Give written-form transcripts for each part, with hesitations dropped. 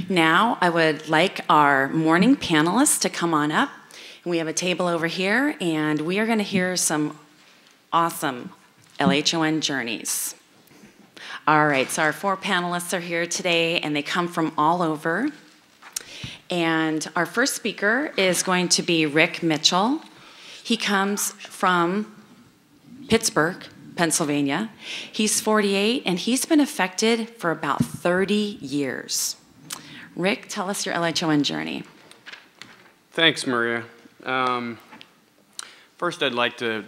Now I would like our morning panelists to come on up. We have a table over here, and we are going to hear some awesome LHON journeys. All right, so our 4 panelists are here today, and they come from all over. And our first speaker is going to be Rick Mitchell. He comes from Pittsburgh, Pennsylvania. He's 48, and he's been affected for about 30 years. Rick, tell us your LHON journey. Thanks, Maria. First, I'd like to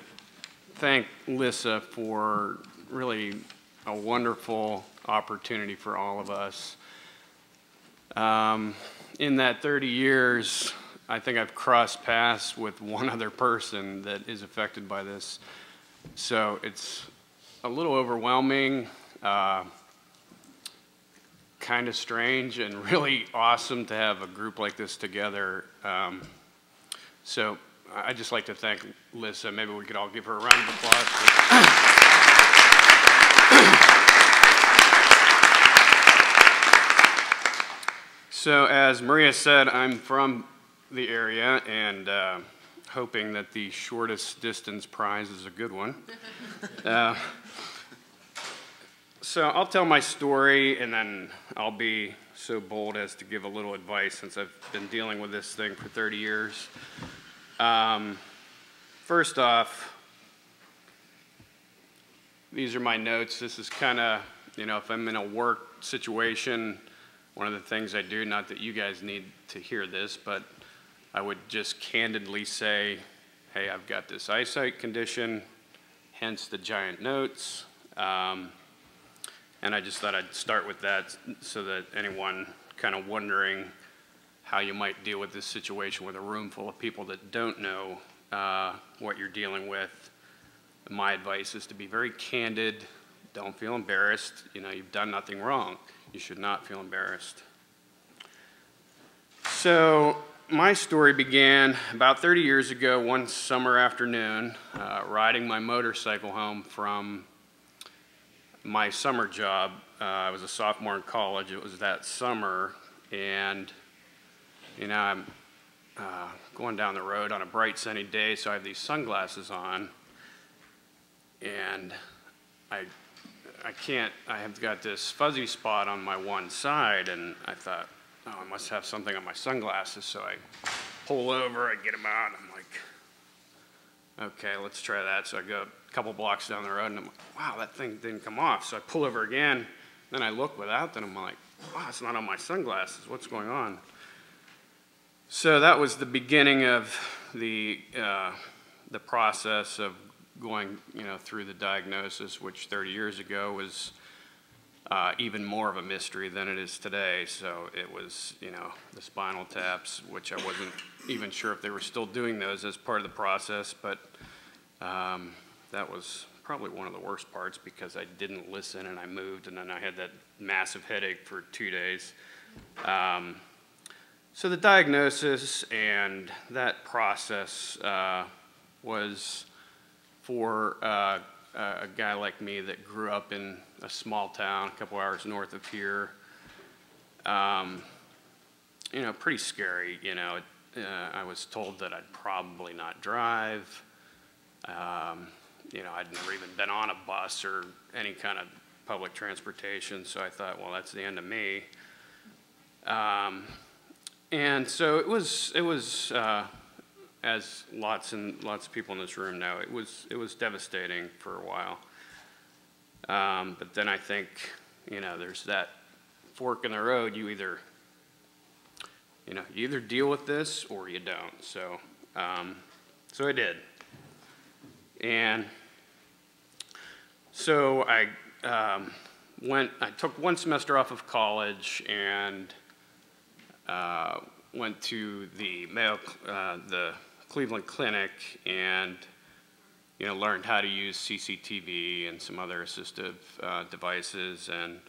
thank Lissa for really a wonderful opportunity for all of us. In that 30 years, I think I've crossed paths with one other person that is affected by this. So it's a little overwhelming, kind of strange, and really awesome to have a group like this together. So I'd just like to thank Lissa. Maybe we could all give her a round of applause. So as Maria said, I'm from the area, and hoping that the shortest distance prize is a good one. So I'll tell my story, and then I'll be so bold as to give a little advice since I've been dealing with this thing for 30 years. First off, these are my notes. This is kind of, if I'm in a work situation, one of the things I do, not that you guys need to hear this, but I would just candidly say, hey, I've got this eyesight condition, hence the giant notes. And I just thought I'd start with that so that anyone kind of wondering how you might deal with this situation with a room full of people that don't know what you're dealing with. My advice is to be very candid. Don't feel embarrassed. You've done nothing wrong. You should not feel embarrassed. So my story began about 30 years ago, one summer afternoon, riding my motorcycle home from my summer job. I was a sophomore in college. It was that summer, and I'm going down the road on a bright sunny day, so I have these sunglasses on, and I have got this fuzzy spot on my one side, and I thought, oh, I must have something on my sunglasses, so I pull over, I get them out, and I'm like, okay, let's try that. So I go a couple blocks down the road, and I'm like, wow, that thing didn't come off. So I pull over again, then I look without them, I'm like, wow, it's not on my sunglasses, what's going on? So that was the beginning of the process of going, through the diagnosis, which 30 years ago was even more of a mystery than it is today. So it was, the spinal taps, which I wasn't even sure if they were still doing those as part of the process, but that was probably one of the worst parts because I didn't listen and I moved, and then I had that massive headache for 2 days. So the diagnosis and that process was for a guy like me that grew up in a small town a couple hours north of here. Pretty scary. I was told that I'd probably not drive. I'd never even been on a bus or any kind of public transportation, so I thought, well, that's the end of me. And so it was as lots of people in this room know, it was devastating for a while. But then I think, there's that fork in the road. You either deal with this or you don't. So, so I did. And so I took one semester off of college and went to the Cleveland Clinic and learned how to use CCTV and some other assistive devices, and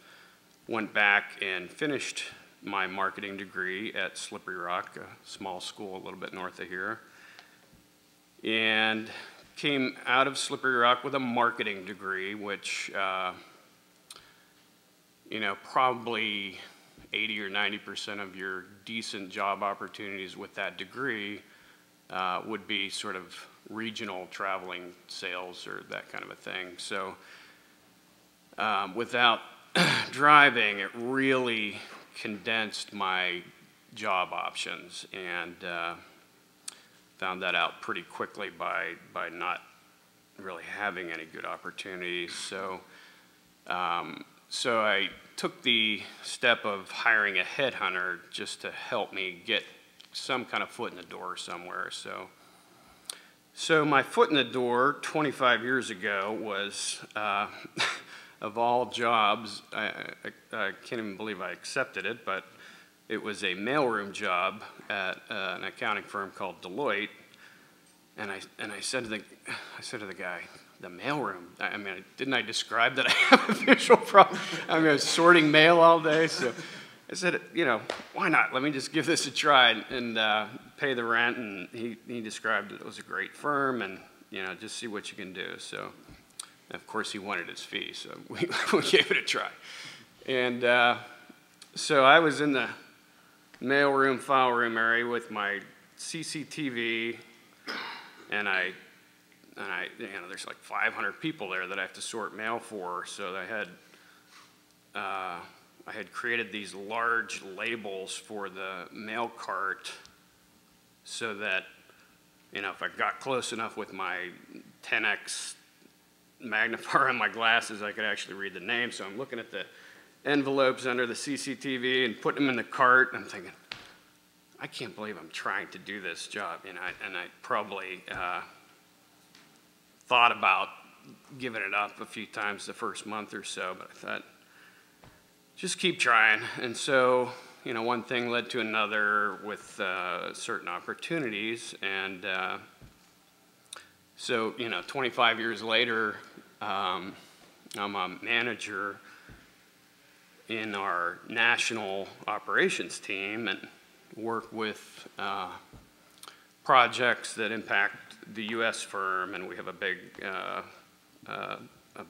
went back and finished my marketing degree at Slippery Rock, a small school a little bit north of here, and came out of Slippery Rock with a marketing degree, which probably 80 or 90% of your decent job opportunities with that degree would be sort of regional traveling sales or that kind of a thing. So without driving, it really condensed my job options, and found that out pretty quickly by not really having any good opportunities. So I took the step of hiring a headhunter just to help me get some kind of foot in the door somewhere. So my foot in the door 25 years ago was, of all jobs, I can't even believe I accepted it, but it was a mailroom job at an accounting firm called Deloitte. And I said to the guy, the mailroom. I mean, didn't I describe that I have a visual problem? I mean, I was sorting mail all day, so I said, you know, why not? Let me just give this a try and pay the rent. And he described it was a great firm, and you know, just see what you can do. So, of course, he wanted his fee, so we gave it a try. And so I was in the mailroom, file room area with my CCTV, and you know, there's like 500 people there that I have to sort mail for. So I had created these large labels for the mail cart so that, you know, if I got close enough with my 10x magnifier on my glasses, I could actually read the name. So I'm looking at the envelopes under the CCTV and putting them in the cart, and I'm thinking, I can't believe I'm trying to do this job, you know, and I probably thought about giving it up a few times the first month or so, but I thought, just keep trying. And so, you know, one thing led to another with certain opportunities, and so, you know, 25 years later, I'm a manager in our national operations team and work with projects that impact the U.S. firm, and we have a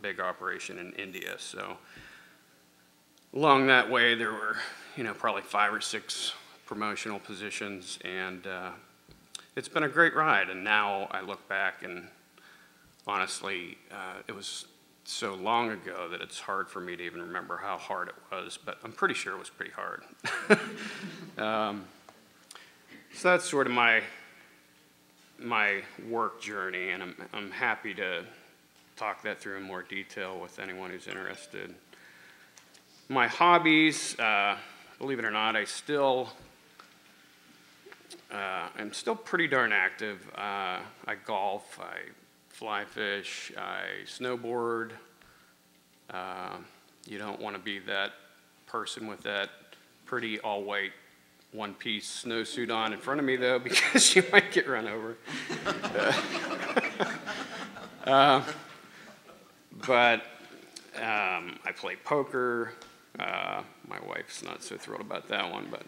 big operation in India. So along that way, there were, you know, probably 5 or 6 promotional positions, and it's been a great ride. And now I look back, and honestly, it was so long ago that it's hard for me to even remember how hard it was, but I'm pretty sure it was pretty hard. So that's sort of my work journey, and I'm happy to talk that through in more detail with anyone who's interested. My hobbies, believe it or not, I'm still pretty darn active. I golf, I fly fish, I snowboard. You don't want to be that person with that pretty all-white one-piece snowsuit on in front of me, though, because you might get run over. But I play poker. My wife's not so thrilled about that one, but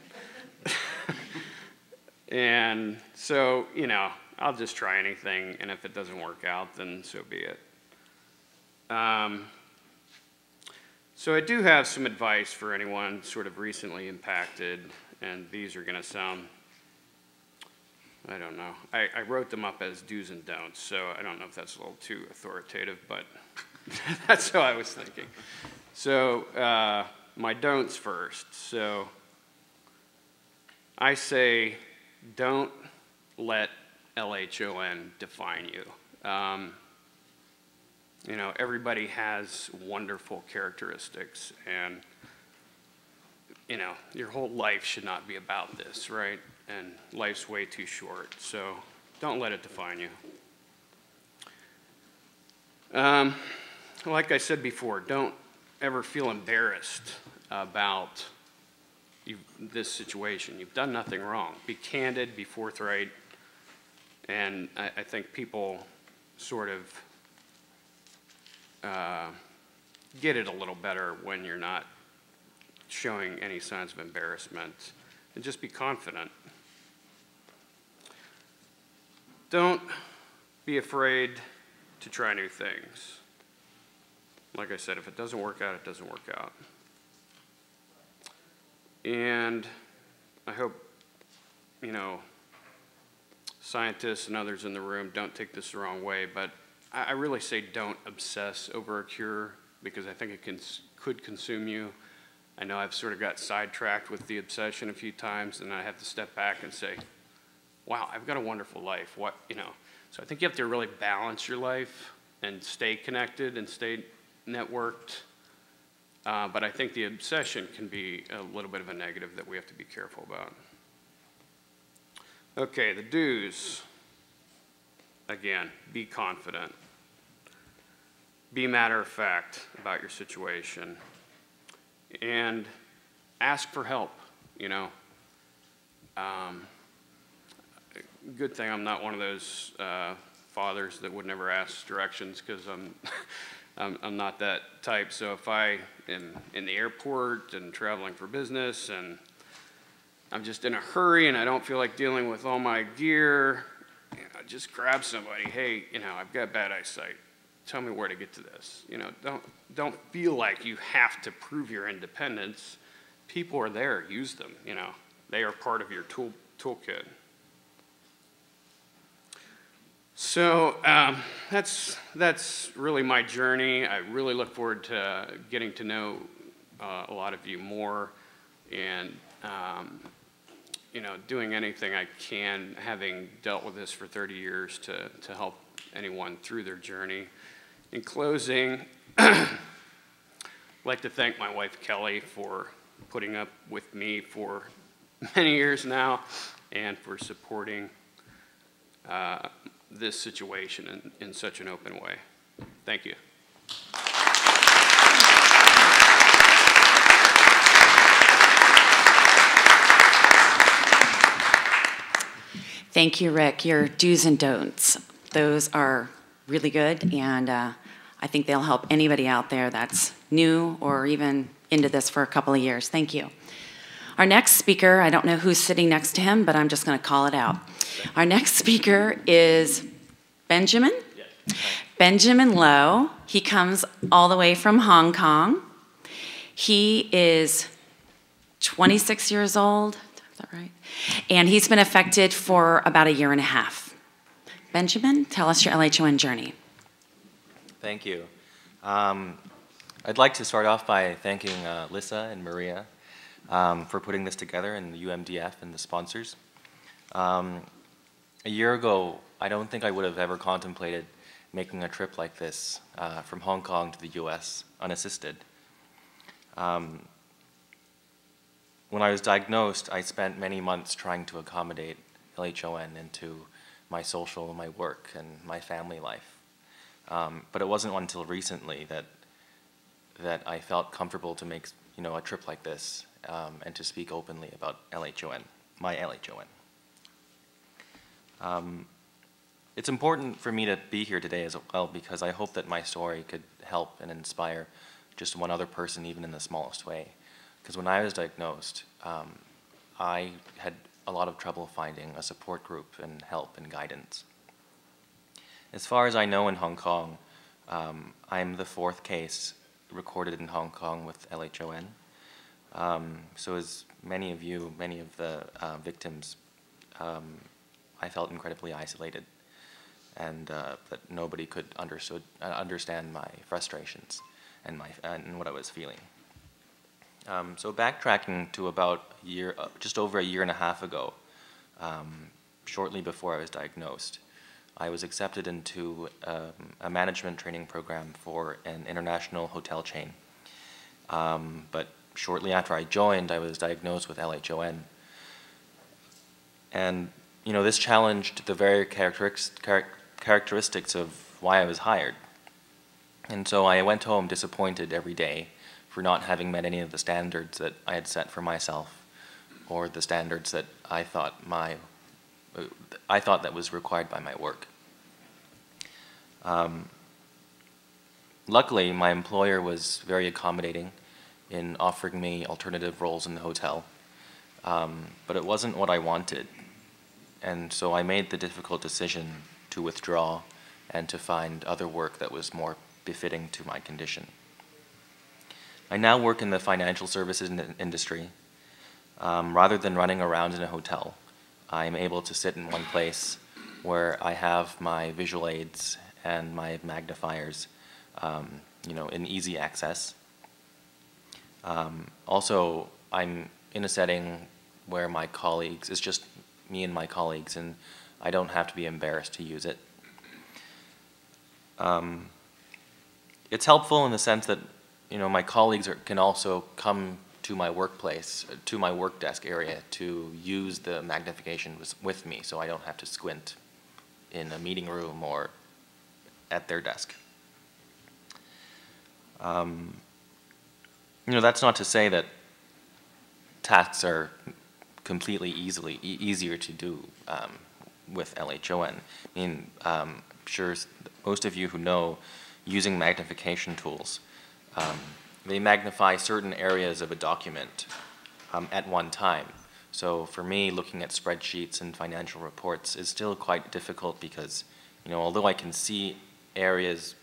and so, you know, I'll just try anything, and if it doesn't work out, then so be it. So I do have some advice for anyone sort of recently impacted, and these are going to sound, I don't know. I wrote them up as do's and don'ts, so I don't know if that's a little too authoritative, but that's how I was thinking. So my don'ts first. So I say, don't let LHON define you. You know, everybody has wonderful characteristics, and you know, your whole life should not be about this, right? And life's way too short, so don't let it define you. Like I said before, don't ever feel embarrassed about this situation. You've done nothing wrong. Be candid, be forthright, and I think people sort of get it a little better when you're not showing any signs of embarrassment, and just be confident. Don't be afraid to try new things. Like I said, if it doesn't work out, it doesn't work out. And I hope, scientists and others in the room don't take this the wrong way, but I really say don't obsess over a cure, because I think it could consume you. I know I've sort of got sidetracked with the obsession a few times, and I have to step back and say, wow, I've got a wonderful life. So I think you have to really balance your life and stay connected and stay networked. But I think the obsession can be a little bit of a negative that we have to be careful about. Okay, the do's. Again, be confident. Be matter of fact about your situation. And ask for help, Good thing I'm not one of those fathers that would never ask directions, because I'm not that type. So if I am in the airport and traveling for business and I'm just in a hurry and I don't feel like dealing with all my gear, just grab somebody. Hey, I've got bad eyesight. Tell me where to get to this. Don't feel like you have to prove your independence. People are there. Use them. They are part of your toolkit. So that's really my journey. I really look forward to getting to know a lot of you more, and doing anything I can, having dealt with this for 30 years, to help anyone through their journey. In closing, I'd like to thank my wife Kelly for putting up with me for many years now, and for supporting this situation in such an open way. Thank you. Thank you, Rick. Your do's and don'ts, those are really good, and I think they'll help anybody out there that's new or even into this for a couple of years. Thank you. Our next speaker, I don't know who's sitting next to him, but I'm just going to call it out. Our next speaker is Benjamin. Yes. Benjamin Lowe. He comes all the way from Hong Kong. He is 26 years old. Is that right? And he's been affected for about a year and a half. Benjamin, tell us your LHON journey. Thank you. I'd like to start off by thanking Lissa and Maria for putting this together, and the UMDF and the sponsors. A year ago, I don't think I would have ever contemplated making a trip like this from Hong Kong to the US unassisted. When I was diagnosed, I spent many months trying to accommodate LHON into my social, my work, and my family life. But it wasn't until recently that I felt comfortable to make a trip like this and to speak openly about LHON, my LHON. It's important for me to be here today as well, because I hope that my story could help and inspire just one other person, even in the smallest way. Because when I was diagnosed, I had a lot of trouble finding a support group and help and guidance. As far as I know in Hong Kong, I'm the 4th case recorded in Hong Kong with LHON. So as many of the victims, I felt incredibly isolated, and that nobody could understand my frustrations and what I was feeling. So backtracking to about just over a year and a half ago, shortly before I was diagnosed, I was accepted into a management training program for an international hotel chain. But shortly after I joined, I was diagnosed with LHON. And this challenged the very characteristics of why I was hired. And so I went home disappointed every day for not having met any of the standards that I had set for myself, or the standards that I thought that was required by my work. Luckily, my employer was very accommodating in offering me alternative roles in the hotel, but it wasn't what I wanted. And so I made the difficult decision to withdraw and to find other work that was more befitting to my condition. I now work in the financial services industry, Rather than running around in a hotel, I'm able to sit in one place where I have my visual aids and my magnifiers, in easy access. Also, I'm in a setting where my colleagues, it's just me and my colleagues, and I don't have to be embarrassed to use it. It's helpful in the sense that, my colleagues can also come to my workplace, to my work desk area to use the magnification with me, so I don't have to squint in a meeting room or at their desk. That's not to say that tasks are completely easier to do with LHON. I mean, I'm sure most of you who know using magnification tools, they magnify certain areas of a document at one time. So for me, looking at spreadsheets and financial reports is still quite difficult because, although I can see areas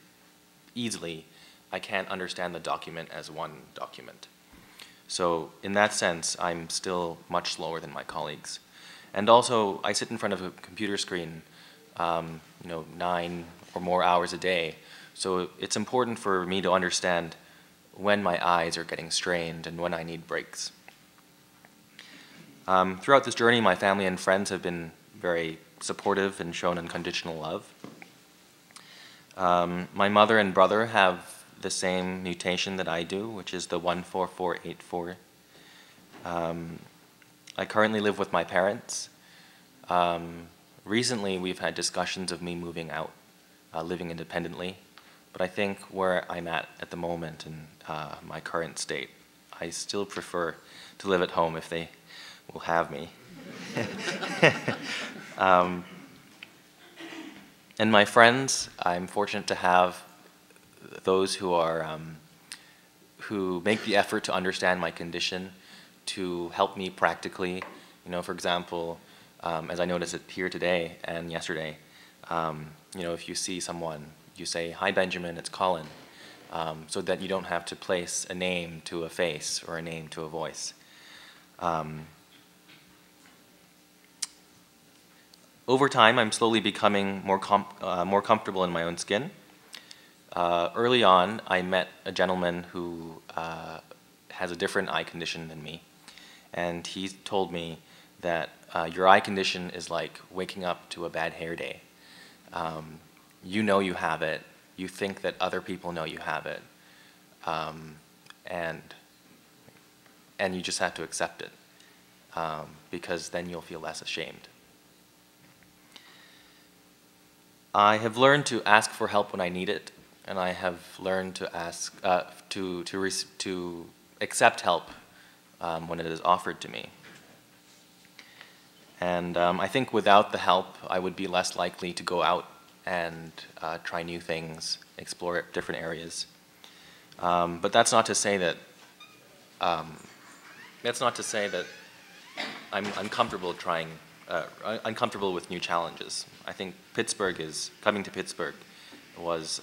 easily, I can't understand the document as one document. So in that sense, I'm still much slower than my colleagues. And also, I sit in front of a computer screen, 9 or more hours a day. So it's important for me to understand when my eyes are getting strained and when I need breaks. Throughout this journey, my family and friends have been very supportive and shown unconditional love. My mother and brother have the same mutation that I do, which is the 14484. I currently live with my parents. Recently, we've had discussions of me moving out, living independently. But I think where I'm at the moment in my current state, I still prefer to live at home if they will have me. And my friends, I'm fortunate to have those who are who make the effort to understand my condition, to help me practically. For example, as I noticed it here today and yesterday, if you see someone, you say, "Hi, Benjamin, it's Colin," so that you don't have to place a name to a face or a name to a voice. Over time, I'm slowly becoming more comfortable in my own skin. Early on, I met a gentleman who has a different eye condition than me, and he told me that your eye condition is like waking up to a bad hair day. You know you have it, you think that other people know you have it, and you just have to accept it, because then you'll feel less ashamed. I have learned to ask for help when I need it, and I have learned to ask to accept help when it is offered to me. And I think without the help, I would be less likely to go out and try new things, explore different areas. But that's not to say that I'm uncomfortable uncomfortable with new challenges. I think coming to Pittsburgh was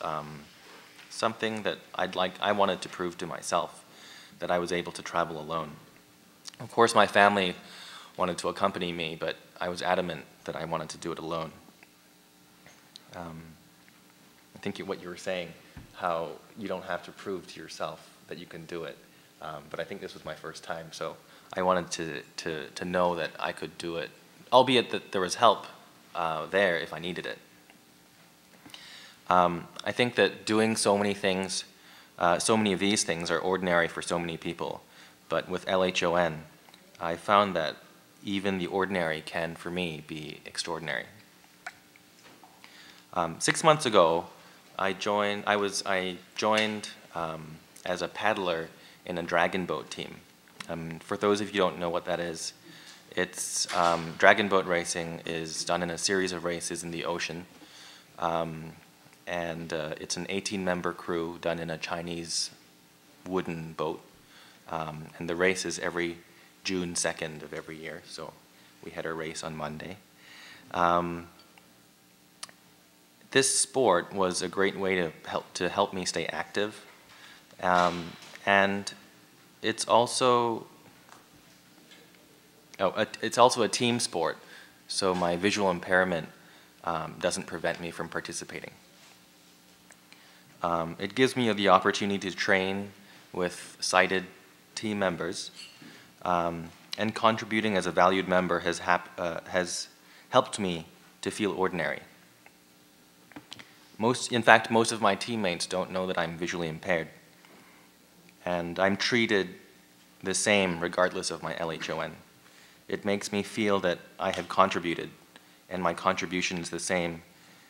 something that I wanted to prove to myself, that I was able to travel alone. Of course, my family wanted to accompany me, but I was adamant that I wanted to do it alone. I think what you were saying, how you don't have to prove to yourself that you can do it, but I think this was my first time, so I wanted to know that I could do it, albeit that there was help there if I needed it. I think that doing so many things, so many of these things are ordinary for so many people, but with LHON, I found that even the ordinary can, for me, be extraordinary. 6 months ago, I joined as a paddler in a dragon boat team. For those of you who don't know what that is, it's dragon boat racing is done in a series of races in the ocean, and it's an 18-member crew done in a Chinese wooden boat, and the race is every June 2nd of every year, so we had a race on Monday. This sport was a great way to help me stay active, and it's also it's also a team sport, so my visual impairment doesn't prevent me from participating. It gives me the opportunity to train with sighted team members, and contributing as a valued member has helped me to feel ordinary. In fact, most of my teammates don't know that I'm visually impaired, and I'm treated the same regardless of my LHON. It makes me feel that I have contributed, and my contribution is the same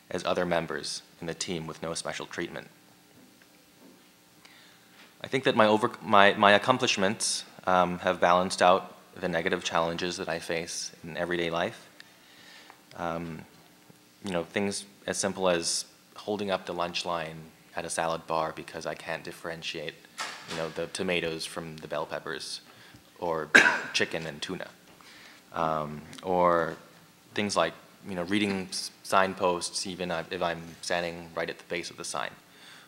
as other members in the team with no special treatment. I think that my accomplishments have balanced out the negative challenges that I face in everyday life. Things as simple as holding up the lunch line at a salad bar because I can't differentiate, the tomatoes from the bell peppers, or chicken and tuna. Or things like, reading signposts even if I'm standing right at the base of the sign.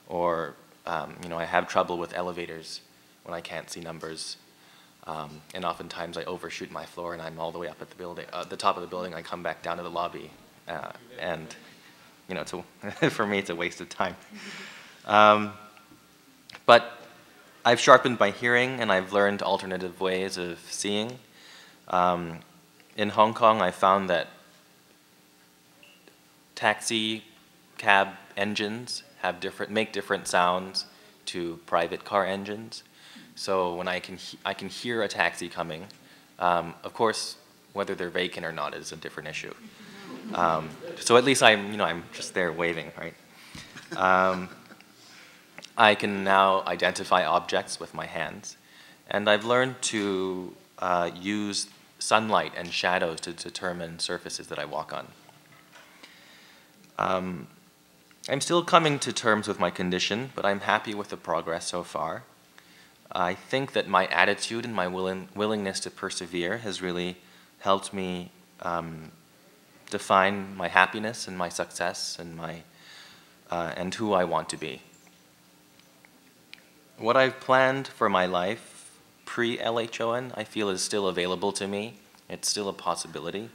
Or, I have trouble with elevators when I can't see numbers. And oftentimes I overshoot my floor and I'm all the way up at the top of the building. I come back down to the lobby, and for me it's a waste of time. But I've sharpened my hearing and I've learned alternative ways of seeing. In Hong Kong, I found that taxi cab engines make different sounds to private car engines. So when I can hear a taxi coming, of course, whether they're vacant or not is a different issue. So at least I'm just there waving, right? I can now identify objects with my hands, and I've learned to use sunlight and shadows to determine surfaces that I walk on. I'm still coming to terms with my condition, but I'm happy with the progress so far. I think that my attitude and my willingness to persevere has really helped me define my happiness and my success and who I want to be. What I've planned for my life pre-LHON, I feel is still available to me. It's still a possibility.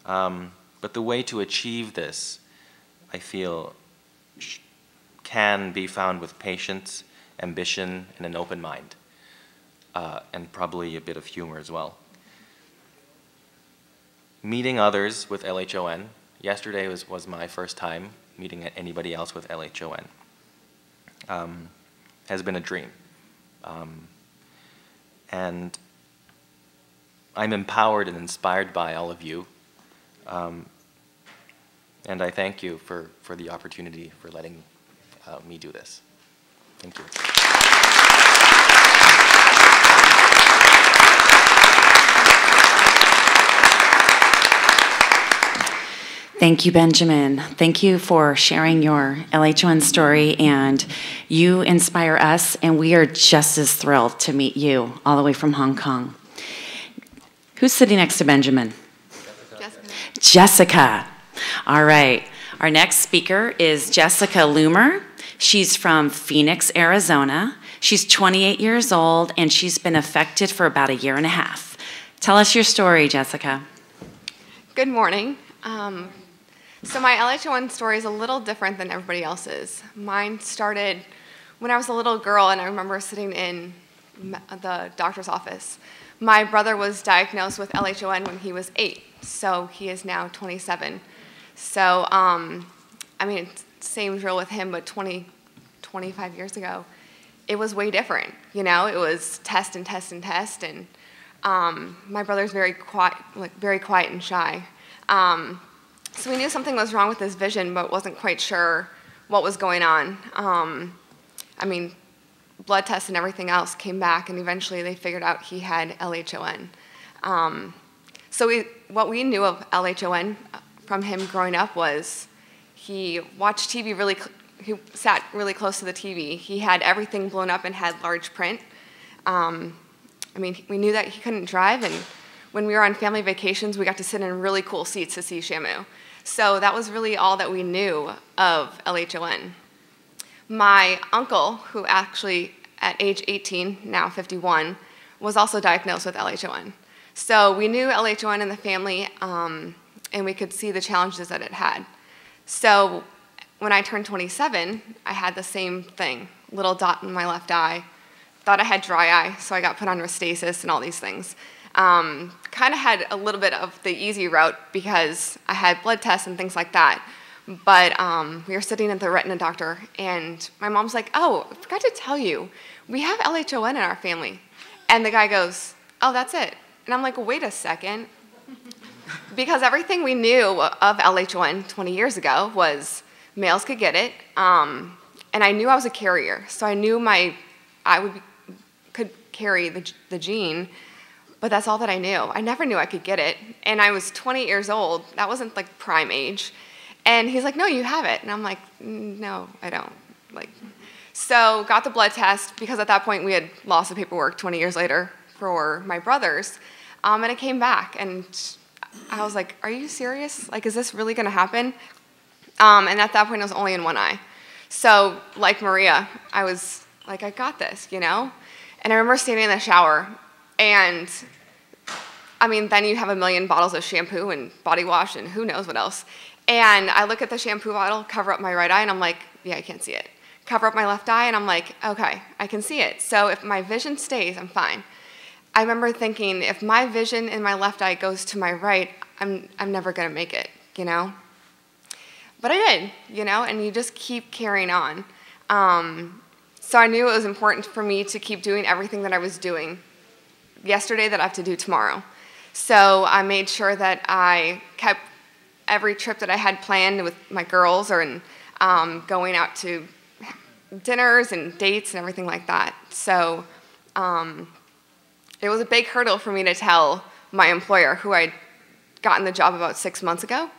But the way to achieve this, I feel, can be found with patience, ambition, and an open mind, and probably a bit of humor as well. Meeting others with LHON, yesterday was my first time meeting anybody else with LHON, has been a dream. And I'm empowered and inspired by all of you. And I thank you for the opportunity for letting me do this. Thank you. Thank you, Benjamin. Thank you for sharing your LHON story, and you inspire us, and we are just as thrilled to meet you all the way from Hong Kong. Who's sitting next to Benjamin? Jessica. All right. Our next speaker is Jessica Loomer. She's from Phoenix, Arizona. She's 28 years old, and she's been affected for about a year and a half. Tell us your story, Jessica. Good morning. So my LHON story is a little different than everybody else's. Mine started when I was a little girl, and I remember sitting in the doctor's office. My brother was diagnosed with LHON when he was 8, so he is now 27. So, it's same drill with him, but 25 years ago, it was way different. It was test and test and test, and my brother's very quiet and shy. So we knew something was wrong with his vision, but wasn't quite sure what was going on. Blood tests and everything else came back, and eventually they figured out he had LHON. What we knew of LHON from him growing up was he watched TV he sat really close to the TV. He had everything blown up and had large print. We knew that he couldn't drive, and when we were on family vacations, we got to sit in really cool seats to see Shamu. So that was really all that we knew of LHON. My uncle, who actually at age 18, now 51, was also diagnosed with LHON. So we knew LHON in the family, and we could see the challenges that it had. So when I turned 27, I had the same thing, little dot in my left eye. Thought I had dry eye, so I got put on Restasis and all these things. Kind of had a little bit of the easy route because I had blood tests and things like that. But we were sitting at the retina doctor, and my mom's like, oh, I forgot to tell you, we have LHON in our family. And the guy goes, oh, that's it. And I'm like, wait a second. Because everything we knew of LHON 20 years ago was males could get it, and I knew I was a carrier. So I knew could carry the gene, but that's all that I knew. I never knew I could get it. And I was 20 years old. That wasn't like prime age. And he's like, no, you have it. And I'm like, no, I don't. So got the blood test because at that point we had lost the paperwork 20 years later for my brothers. And it came back. And I was like, are you serious? Is this really going to happen? And at that point it was only in one eye. So like Maria, I was like, I got this, And I remember standing in the shower. And then you have a million bottles of shampoo and body wash and who knows what else. And I look at the shampoo bottle, cover up my right eye, and I'm like, yeah, I can't see it. Cover up my left eye, and I'm like, okay, I can see it. So if my vision stays, I'm fine. I remember thinking, if my vision in my left eye goes to my right, I'm never going to make it, But I did, and you just keep carrying on. So I knew it was important for me to keep doing everything that I was doing yesterday that I have to do tomorrow. So I made sure that I kept every trip that I had planned with my girls or going out to dinners and dates and everything like that. So it was a big hurdle for me to tell my employer, who I'd gotten the job about 6 months ago,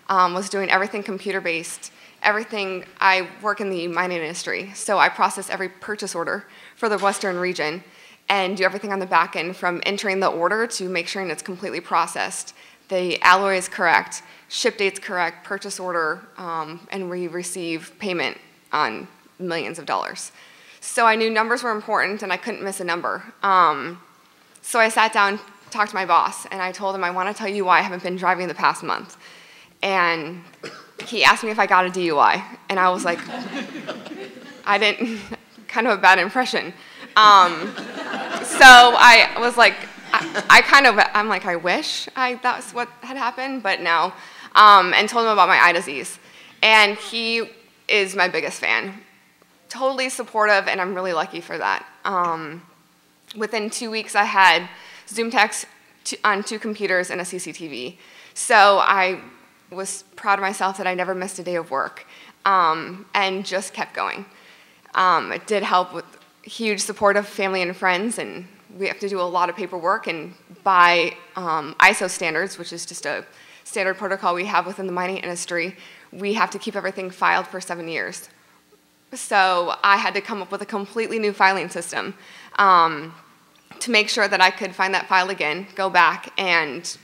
was doing everything computer-based. Everything, I work in the mining industry, so I process every purchase order for the Western region and do everything on the back end from entering the order to make sure it's completely processed. The alloy is correct, ship date's correct, purchase order, and we receive payment on millions of dollars. So I knew numbers were important and I couldn't miss a number. So I sat down, talked to my boss, and I told him I want to tell you why I haven't been driving the past month. And he asked me if I got a DUI, and I was like, I didn't, kind of a bad impression. So I was like, I'm like, I wish that was what had happened, but no. And told him about my eye disease. And he is my biggest fan. Totally supportive, and I'm really lucky for that. Within 2 weeks, I had Zoom techs on 2 computers and a CCTV. So I was proud of myself that I never missed a day of work, and just kept going. It did help with huge support of family and friends, and we have to do a lot of paperwork, and by ISO standards, which is just a standard protocol we have within the mining industry, we have to keep everything filed for 7 years. So I had to come up with a completely new filing system to make sure that I could find that file again, go back, and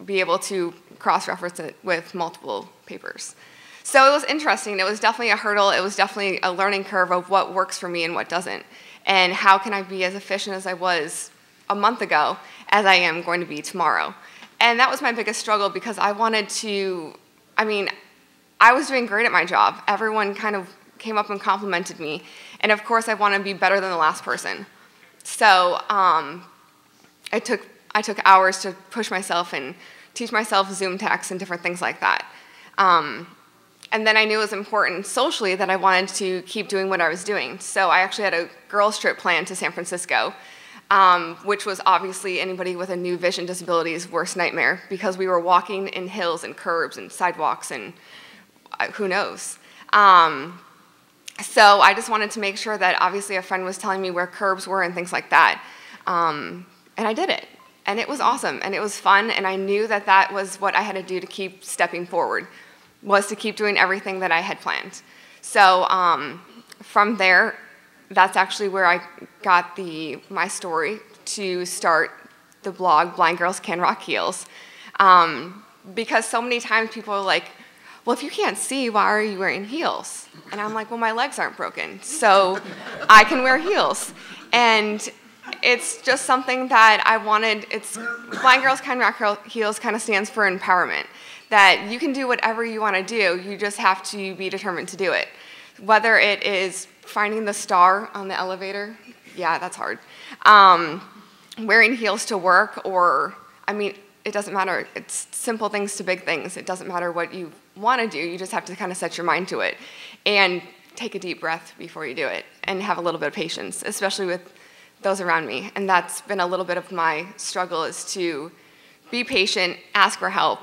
be able to cross-reference it with multiple papers. So it was interesting. It was definitely a hurdle. It was definitely a learning curve of what works for me and what doesn't, and how can I be as efficient as I was a month ago as I am going to be tomorrow. And that was my biggest struggle because I wanted to, I was doing great at my job. Everyone kind of came up and complimented me. And of course, I want to be better than the last person. So I took hours to push myself and teach myself Zoom techs and different things like that. And then I knew it was important socially that I wanted to keep doing what I was doing. So I actually had a girls' trip planned to San Francisco, which was obviously anybody with a new vision disability's worst nightmare because we were walking in hills and curbs and sidewalks and who knows. So I just wanted to make sure that obviously a friend was telling me where curbs were and things like that. And I did it. And it was awesome. And it was fun. And I knew that that was what I had to do to keep stepping forward, was to keep doing everything that I had planned. So from there, that's actually where I got my story to start the blog, Blind Girls Can Rock Heels. Because so many times people are like, well, if you can't see, why are you wearing heels? And I'm like, well, my legs aren't broken, so I can wear heels. And it's just something that I wanted. Blind Girls Can Rock Heels kind of stands for empowerment, that you can do whatever you want to do, you just have to be determined to do it. Whether it is finding the star on the elevator, yeah, that's hard. Wearing heels to work, or, I mean, it doesn't matter. It's simple things to big things. It doesn't matter what you want to do, you just have to kind of set your mind to it. And take a deep breath before you do it, and have a little bit of patience, especially with those around me. And that's been a little bit of my struggle, is to be patient, ask for help,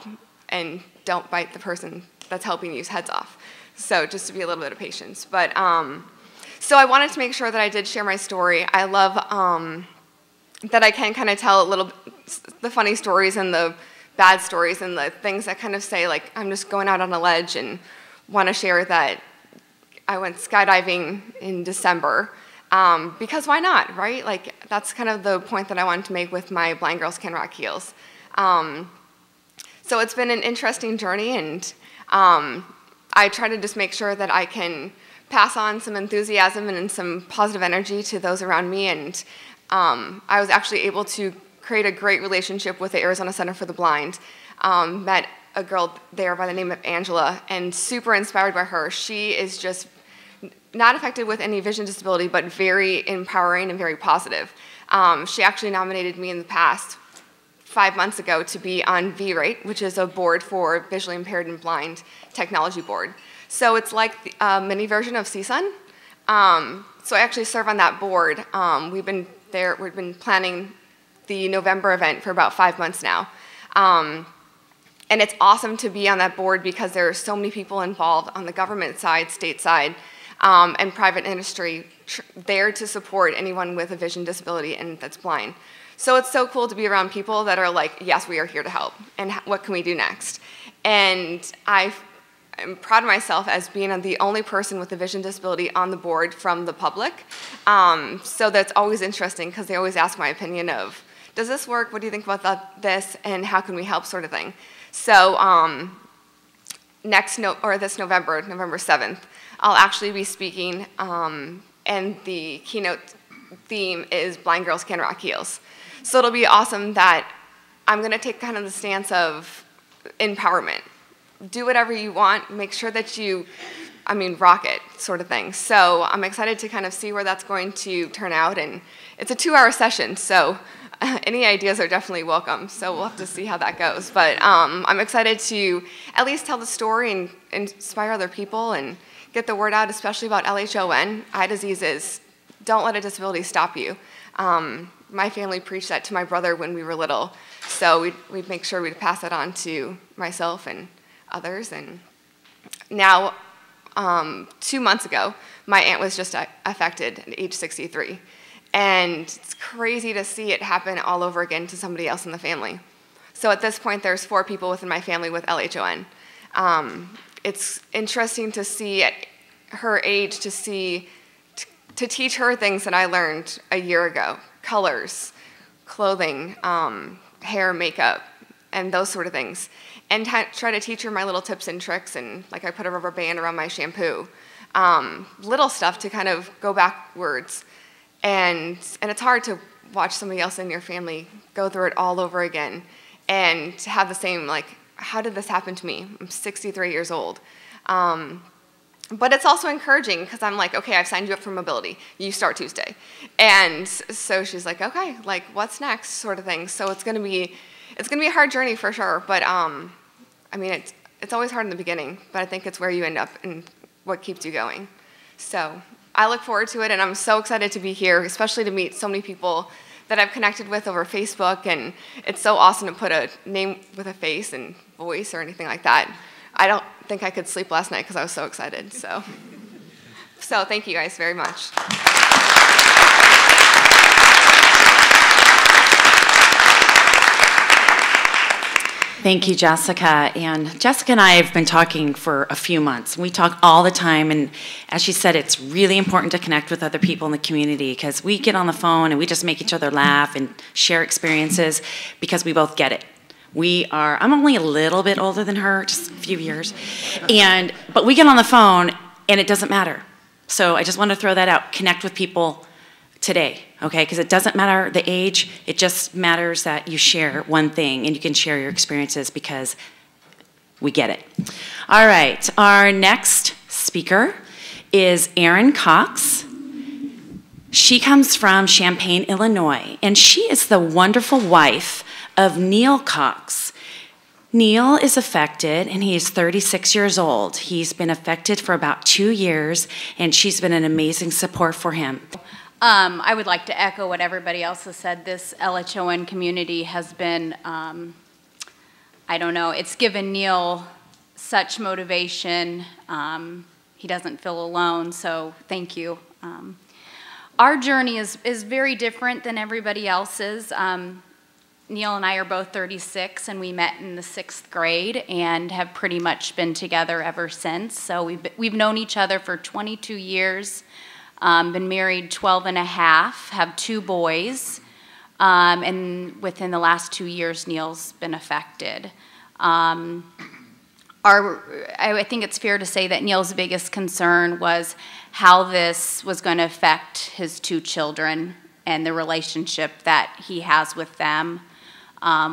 and don't bite the person that's helping you's heads off. So just to be a little bit of patience. But so I wanted to make sure that I did share my story. I love that I can kind of tell the funny stories and the bad stories and the things that kind of say, like, I'm just going out on a ledge, and want to share that I went skydiving in December. Because why not, right? Like, that's kind of the point that I wanted to make with my Blind Girls Can Rock Heels. So it's been an interesting journey, and I try to just make sure that I can pass on some enthusiasm and some positive energy to those around me. And I was actually able to create a great relationship with the Arizona Center for the Blind. Met a girl there by the name of Angela, and super inspired by her. She is just not affected with any vision disability, but very empowering and very positive. She actually nominated me in the past, 5 months ago, to be on V-Rate, which is a board for visually impaired and blind technology board. So it's like a mini version of CSUN. So I actually serve on that board. We've been planning the November event for about 5 months now. And it's awesome to be on that board because there are so many people involved on the government side, state side, and private industry there to support anyone with a vision disability and that's blind. So it's so cool to be around people that are like, yes, we are here to help, and what can we do next? And I'm proud of myself as being the only person with a vision disability on the board from the public. So that's always interesting, because they always ask my opinion of, does this work? What do you think about this? And how can we help, sort of thing. So this November, November 7th, I'll actually be speaking, and the keynote theme is Blind Girls Can Rock Heels. So it'll be awesome that I'm going to take kind of the stance of empowerment. Do whatever you want, make sure that you, rock it, sort of thing. So I'm excited to kind of see where that's going to turn out, and it's a 2-hour session, so any ideas are definitely welcome. So we'll have to see how that goes. But I'm excited to at least tell the story and inspire other people and get the word out, especially about LHON. Eye diseases, don't let a disability stop you. My family preached that to my brother when we were little, so we'd make sure we'd pass it on to myself and others. And now, 2 months ago, my aunt was just affected at age 63. And it's crazy to see it happen all over again to somebody else in the family. So at this point, there's 4 people within my family with LHON. It's interesting to see at her age, to teach her things that I learned a year ago: colors, clothing, hair, makeup, and those sort of things. And try to teach her my little tips and tricks, and like I put a rubber band around my shampoo. Little stuff to kind of go backwards. And it's hard to watch somebody else in your family go through it all over again and to have the same, like, how did this happen to me? I'm 63 years old. But it's also encouraging, because I'm like, okay, I've signed you up for mobility. You start Tuesday. And so she's like, okay, like, what's next, sort of thing. So it's gonna be a hard journey for sure. But it's always hard in the beginning, but I think it's where you end up and what keeps you going. So I look forward to it, and I'm so excited to be here, especially to meet so many people that I've connected with over Facebook, and it's so awesome to put a name with a face and voice or anything like that. I don't think I could sleep last night because I was so excited. So thank you guys very much. Thank you, Jessica. And Jessica and I have been talking for a few months. We talk all the time, and as she said, it's really important to connect with other people in the community, because we get on the phone and we just make each other laugh and share experiences because we both get it. I'm only a little bit older than her, just a few years, but we get on the phone and it doesn't matter. So I just want to throw that out. Connect with people, today, okay? Because it doesn't matter the age, it just matters that you share one thing and you can share your experiences because we get it. All right, our next speaker is Erin Cox. She comes from Champaign, Illinois, and she is the wonderful wife of Neil Cox. Neil is affected, and he is 36 years old. He's been affected for about 2 years, and she's been an amazing support for him. I would like to echo what everybody else has said. This LHON community has been, I don't know, it's given Neil such motivation. He doesn't feel alone, so thank you. Our journey is very different than everybody else's. Neil and I are both 36, and we met in the 6th grade and have pretty much been together ever since. So we've known each other for 22 years, been married 12 and a half, have 2 boys, and within the last 2 years, Neil's been affected. I think it's fair to say that Neil's biggest concern was how this was going to affect his 2 children and the relationship that he has with them.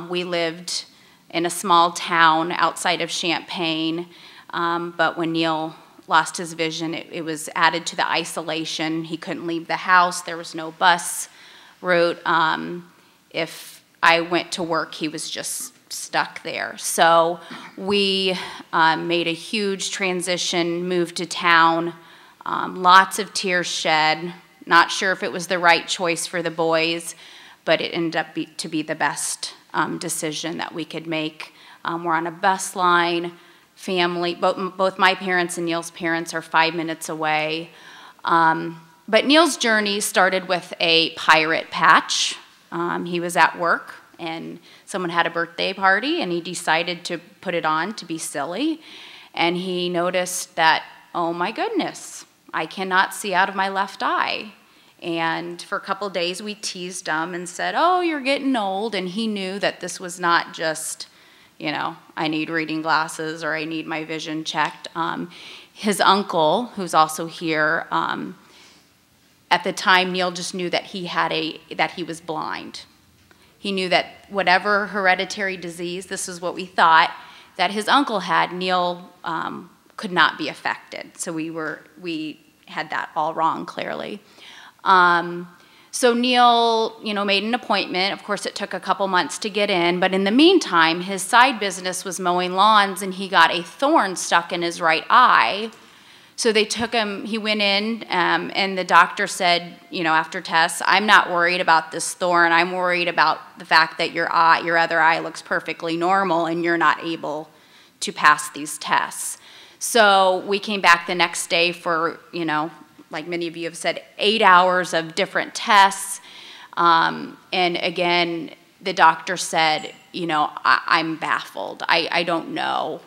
We lived in a small town outside of Champaign, but when Neil lost his vision, it was added to the isolation. He couldn't leave the house. There was no bus route. If I went to work, he was just stuck there. So we made a huge transition, moved to town, lots of tears shed. Not sure if it was the right choice for the boys, but it ended up to be the best decision that we could make. We're on a bus line, family, both my parents and Neil's parents are 5 minutes away. But Neil's journey started with a pirate patch. He was at work and someone had a birthday party and he decided to put it on to be silly. And he noticed that, oh my goodness, I cannot see out of my left eye. And for a couple days we teased him and said, oh, you're getting old. And he knew that this was not just, you know, I need reading glasses or I need my vision checked. His uncle, who's also here, at the time Neil just knew that he was blind. He knew that whatever hereditary disease, this is what we thought, that his uncle had, Neil could not be affected. So we had that all wrong, clearly. So Neil, made an appointment. Of course, it took a couple months to get in, but in the meantime, his side business was mowing lawns, and he got a thorn stuck in his right eye. So they took him, he went in, and the doctor said, after tests, I'm not worried about this thorn. I'm worried about the fact that your other eye looks perfectly normal, and you're not able to pass these tests. So we came back the next day for, like many of you have said, 8 hours of different tests. And again, the doctor said, I'm baffled. I don't know.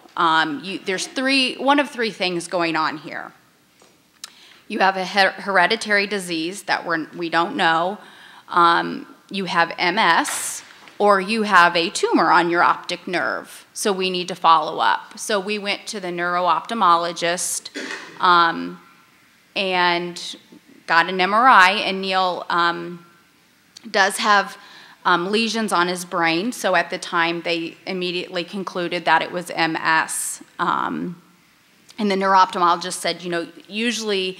There's one of three things going on here. You have a hereditary disease that we don't know. You have MS, or you have a tumor on your optic nerve. So we need to follow up. So we went to the neuro-ophthalmologist and got an MRI, and Neil does have lesions on his brain. So at the time, they immediately concluded that it was MS. And the neuro-ophthalmologist said, usually,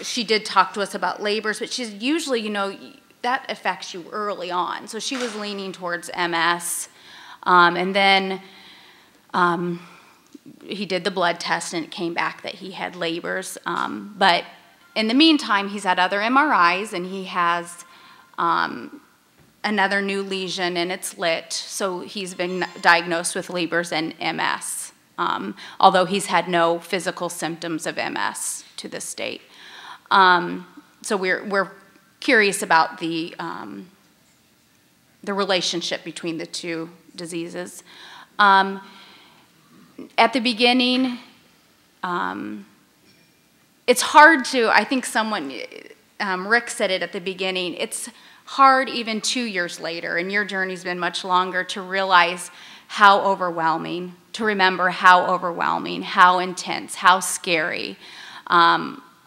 she did talk to us about labors, but she's usually, that affects you early on. So she was leaning towards MS. And then he did the blood test, and it came back that he had labors. But in the meantime, he's had other MRIs, and he has another new lesion, and it's lit. So he's been diagnosed with labors and MS, although he's had no physical symptoms of MS to this date. So we're curious about the relationship between the two diseases. At the beginning, it's hard to, I think Rick said it at the beginning, it's hard even 2 years later, and your journey's been much longer, to realize how overwhelming, to remember how overwhelming, how intense, how scary.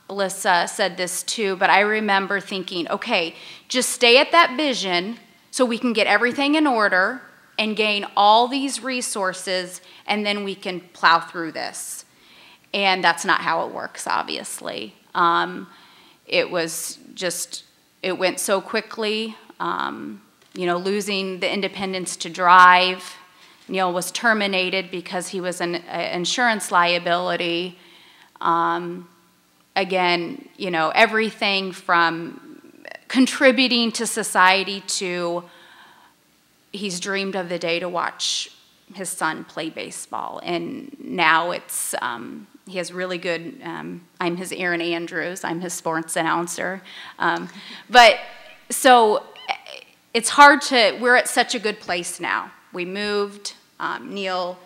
Alyssa said this too, but I remember thinking, okay, just stay at that vision so we can get everything in order and gain all these resources, and then we can plow through this. And that's not how it works, obviously. It was just, it went so quickly. You know, losing the independence to drive. Neil was terminated because he was an insurance liability. Again, you know, everything from contributing to society to he's dreamed of the day to watch his son play baseball. And now it's, he has really good, I'm his Erin Andrews, I'm his sports announcer. But so it's hard to, we're at such a good place now. We moved, Neil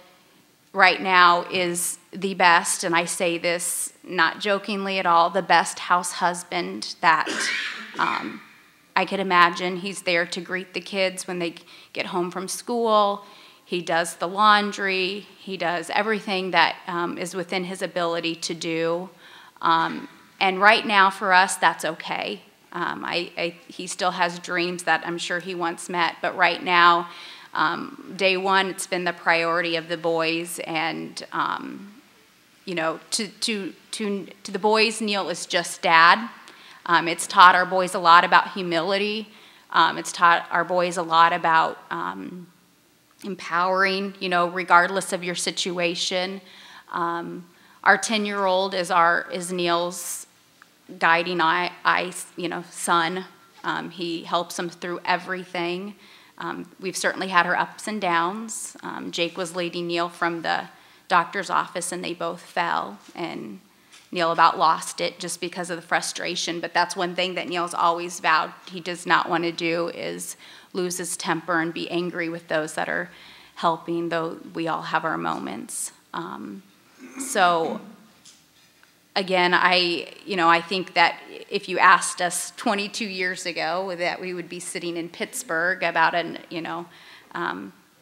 right now is the best, and I say this not jokingly at all, the best house husband that I could imagine. He's there to greet the kids when they get home from school. He does the laundry. He does everything that is within his ability to do. And right now for us, that's okay. He still has dreams that I'm sure he once met, but right now, day one, it's been the priority of the boys, and you know, to the boys, Neil is just dad. It's taught our boys a lot about humility. It's taught our boys a lot about empowering, you know, regardless of your situation. Our 10-year-old is Neil's guiding you know, son. He helps him through everything. We've certainly had our ups and downs. Jake was leading Neil from the doctor's office, and they both fell, and Neil about lost it just because of the frustration. But that's one thing that Neil's always vowed he does not want to do, is lose his temper and be angry with those that are helping, though we all have our moments. So again, I think that if you asked us 22 years ago that we would be sitting in Pittsburgh about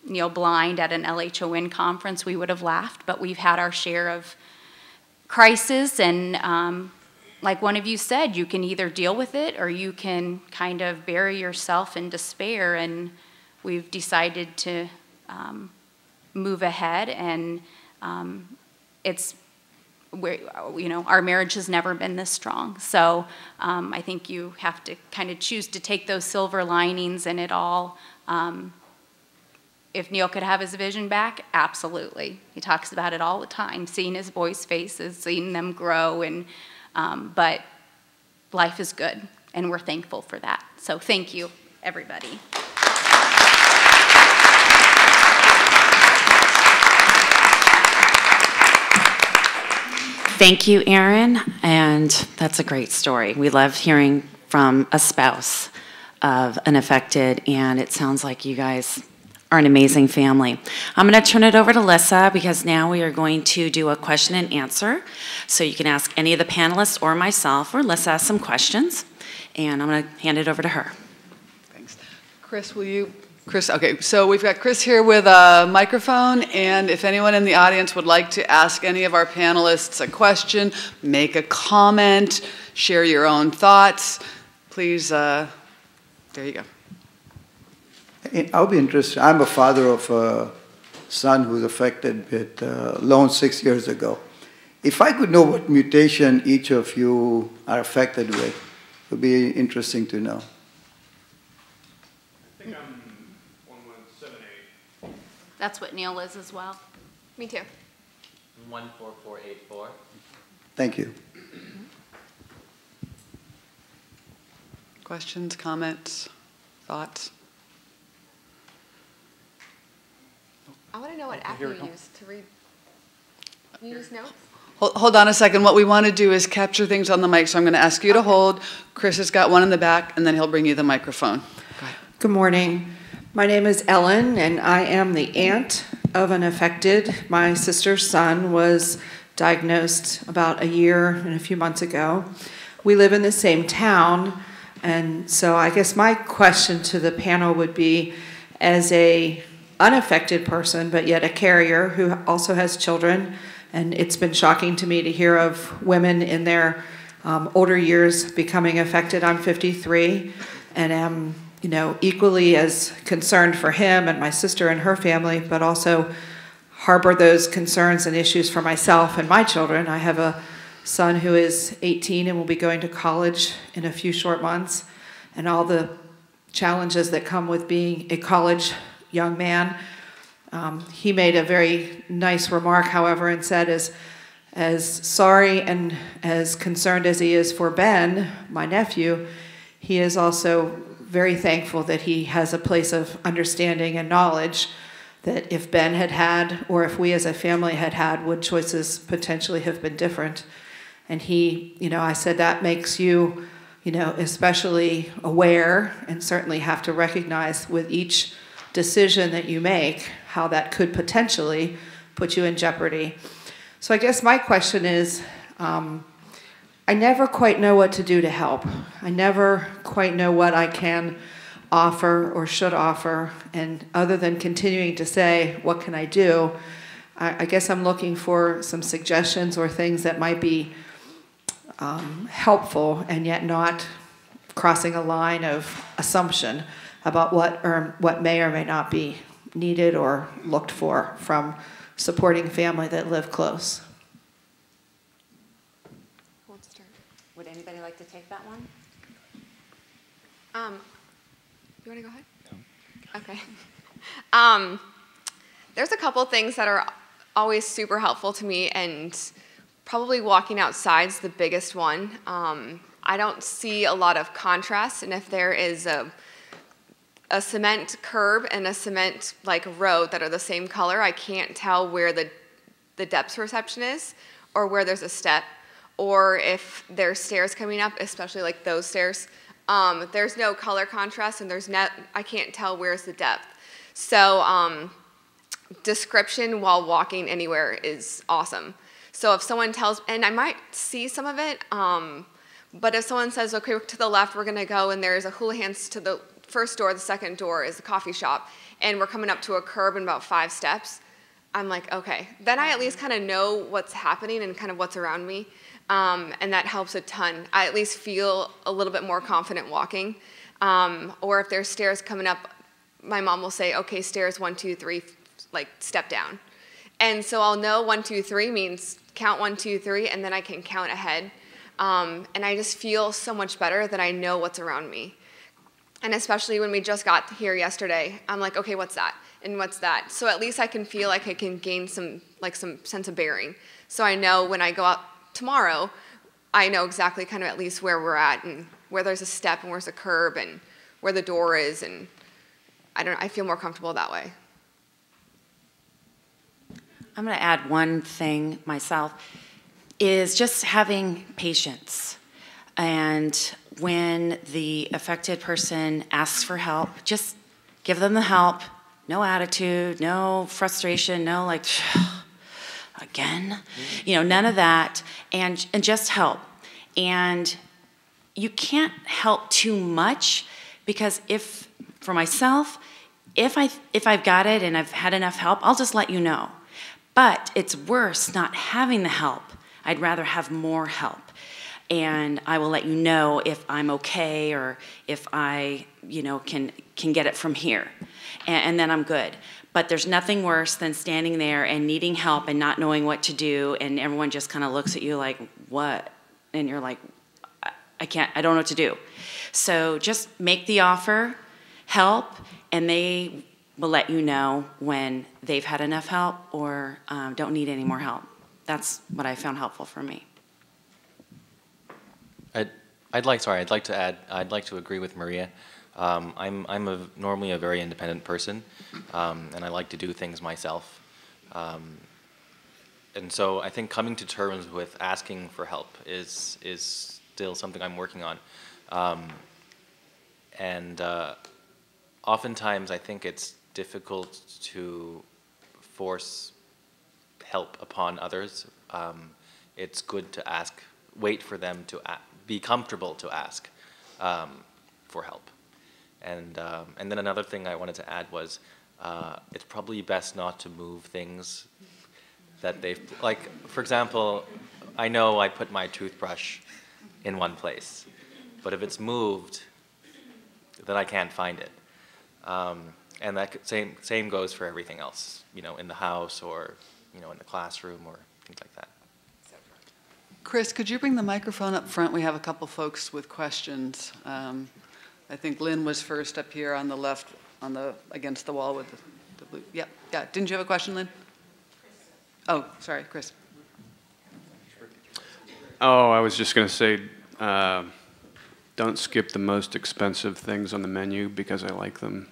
Neil blind at an LHON conference, we would have laughed. But we've had our share of crisis, and like one of you said, you can either deal with it or you can kind of bury yourself in despair. And we've decided to move ahead, and our marriage has never been this strong. So I think you have to kind of choose to take those silver linings in it all. If Neil could have his vision back, absolutely. He talks about it all the time, seeing his boys' faces, seeing them grow, and but life is good, and we're thankful for that. So thank you, everybody. Thank you, Erin, and that's a great story. We love hearing from a spouse of an affected, and it sounds like you guys are an amazing family. I'm going to turn it over to Lissa, because now we are going to do a question and answer. So you can ask any of the panelists or myself, or Lissa ask some questions, and I'm going to hand it over to her. Thanks. Chris, will you? Chris, okay, so we've got Chris here with a microphone, and if anyone in the audience would like to ask any of our panelists a question, make a comment, share your own thoughts, please, there you go. I'll be interested. I'm a father of a son who's affected with LHON 6 years ago. If I could know what mutation each of you are affected with, it would be interesting to know. I think I'm 117A. That's what Neil is as well. Me too. 14484. Thank you. Questions, comments, thoughts? I want to know what app you use to read. You use notes? Hold on a second. What we want to do is capture things on the mic, so I'm going to ask you to hold. Chris has got one in the back, and then he'll bring you the microphone. Go ahead. Good morning. My name is Ellen, and I am the aunt of an affected. My sister's son was diagnosed about a year and a few months ago. We live in the same town, and so I guess my question to the panel would be, as a unaffected person, but yet a carrier who also has children, and it's been shocking to me to hear of women in their older years becoming affected. I'm 53 and am, equally as concerned for him and my sister and her family, but also harbor those concerns and issues for myself and my children. I have a son who is 18 and will be going to college in a few short months, and all the challenges that come with being a college young man. He made a very nice remark, however, and said, as sorry and as concerned as he is for Ben, my nephew, he is also very thankful that he has a place of understanding and knowledge that if Ben had had, or if we as a family had had, would choices potentially have been different. And he, I said, that makes you, especially aware and certainly have to recognize with each decision that you make how that could potentially put you in jeopardy. So I guess my question is, I never quite know what to do to help. I never quite know what I can offer or should offer, and other than continuing to say, what can I do, I guess I'm looking for some suggestions or things that might be helpful and yet not crossing a line of assumption about what may or may not be needed or looked for from supporting family that live close. Would anybody like to take that one? You want to go ahead? Okay. There's a couple things that are always super helpful to me, and probably walking outside's the biggest one. I don't see a lot of contrast, and if there is a cement curb and a cement road that are the same color, I can't tell where the depth perception is, or where there's a step, or if there's stairs coming up, especially like those stairs. There's no color contrast, and I can't tell where's the depth. So description while walking anywhere is awesome. So if someone tells, and I might see some of it, but if someone says, okay, to the left, we're going to go, and there's a hula hands to the first door, the second door is the coffee shop, and we're coming up to a curb in about 5 steps, I'm like, okay. Then I at least kind of know what's happening and kind of what's around me, and that helps a ton. I at least feel a little bit more confident walking. Or if there's stairs coming up, my mom will say, okay, stairs 1, 2, 3, step down. And so I'll know 1, 2, 3 means count 1, 2, 3, and then I can count ahead. And I just feel so much better that I know what's around me. And especially when we just got here yesterday, I'm like, okay, what's that? And what's that? So at least I can feel like I can gain some sense of bearing. So I know when I go out tomorrow, I know exactly kind of at least where we're at, and where there's a step and where's a curb and where the door is, and I feel more comfortable that way. I'm going to add one thing myself, is just having patience. And when the affected person asks for help, just give them the help. No attitude, no frustration, no again, none of that, and just help. And you can't help too much, because for myself, if I've got it and I've had enough help, I'll just let you know. But it's worse not having the help. I'd rather have more help. And I will let you know if I'm okay, or if I, can get it from here. And then I'm good. But there's nothing worse than standing there and needing help and not knowing what to do, and everyone just kind of looks at you like, what? And you're like, I don't know what to do. So just make the offer, help, and they will let you know when they've had enough help or don't need any more help. That's what I found helpful for me. I'd like to add, I'd like to agree with Maria. I'm normally a very independent person, and I like to do things myself. And so I think coming to terms with asking for help is still something I'm working on. Oftentimes I think it's difficult to force help upon others. It's good to ask, wait for them to be comfortable to ask for help. And then another thing I wanted to add was it's probably best not to move things that they've, for example, I know I put my toothbrush in one place. But if it's moved, then I can't find it. And that same goes for everything else, in the house or, in the classroom or things like that. Chris, could you bring the microphone up front? We have a couple folks with questions. I think Lynn was first up here on the left, against the wall with the blue. Yeah. Didn't you have a question, Lynn? Oh, sorry, Chris. Oh, I was just going to say, don't skip the most expensive things on the menu because I like them.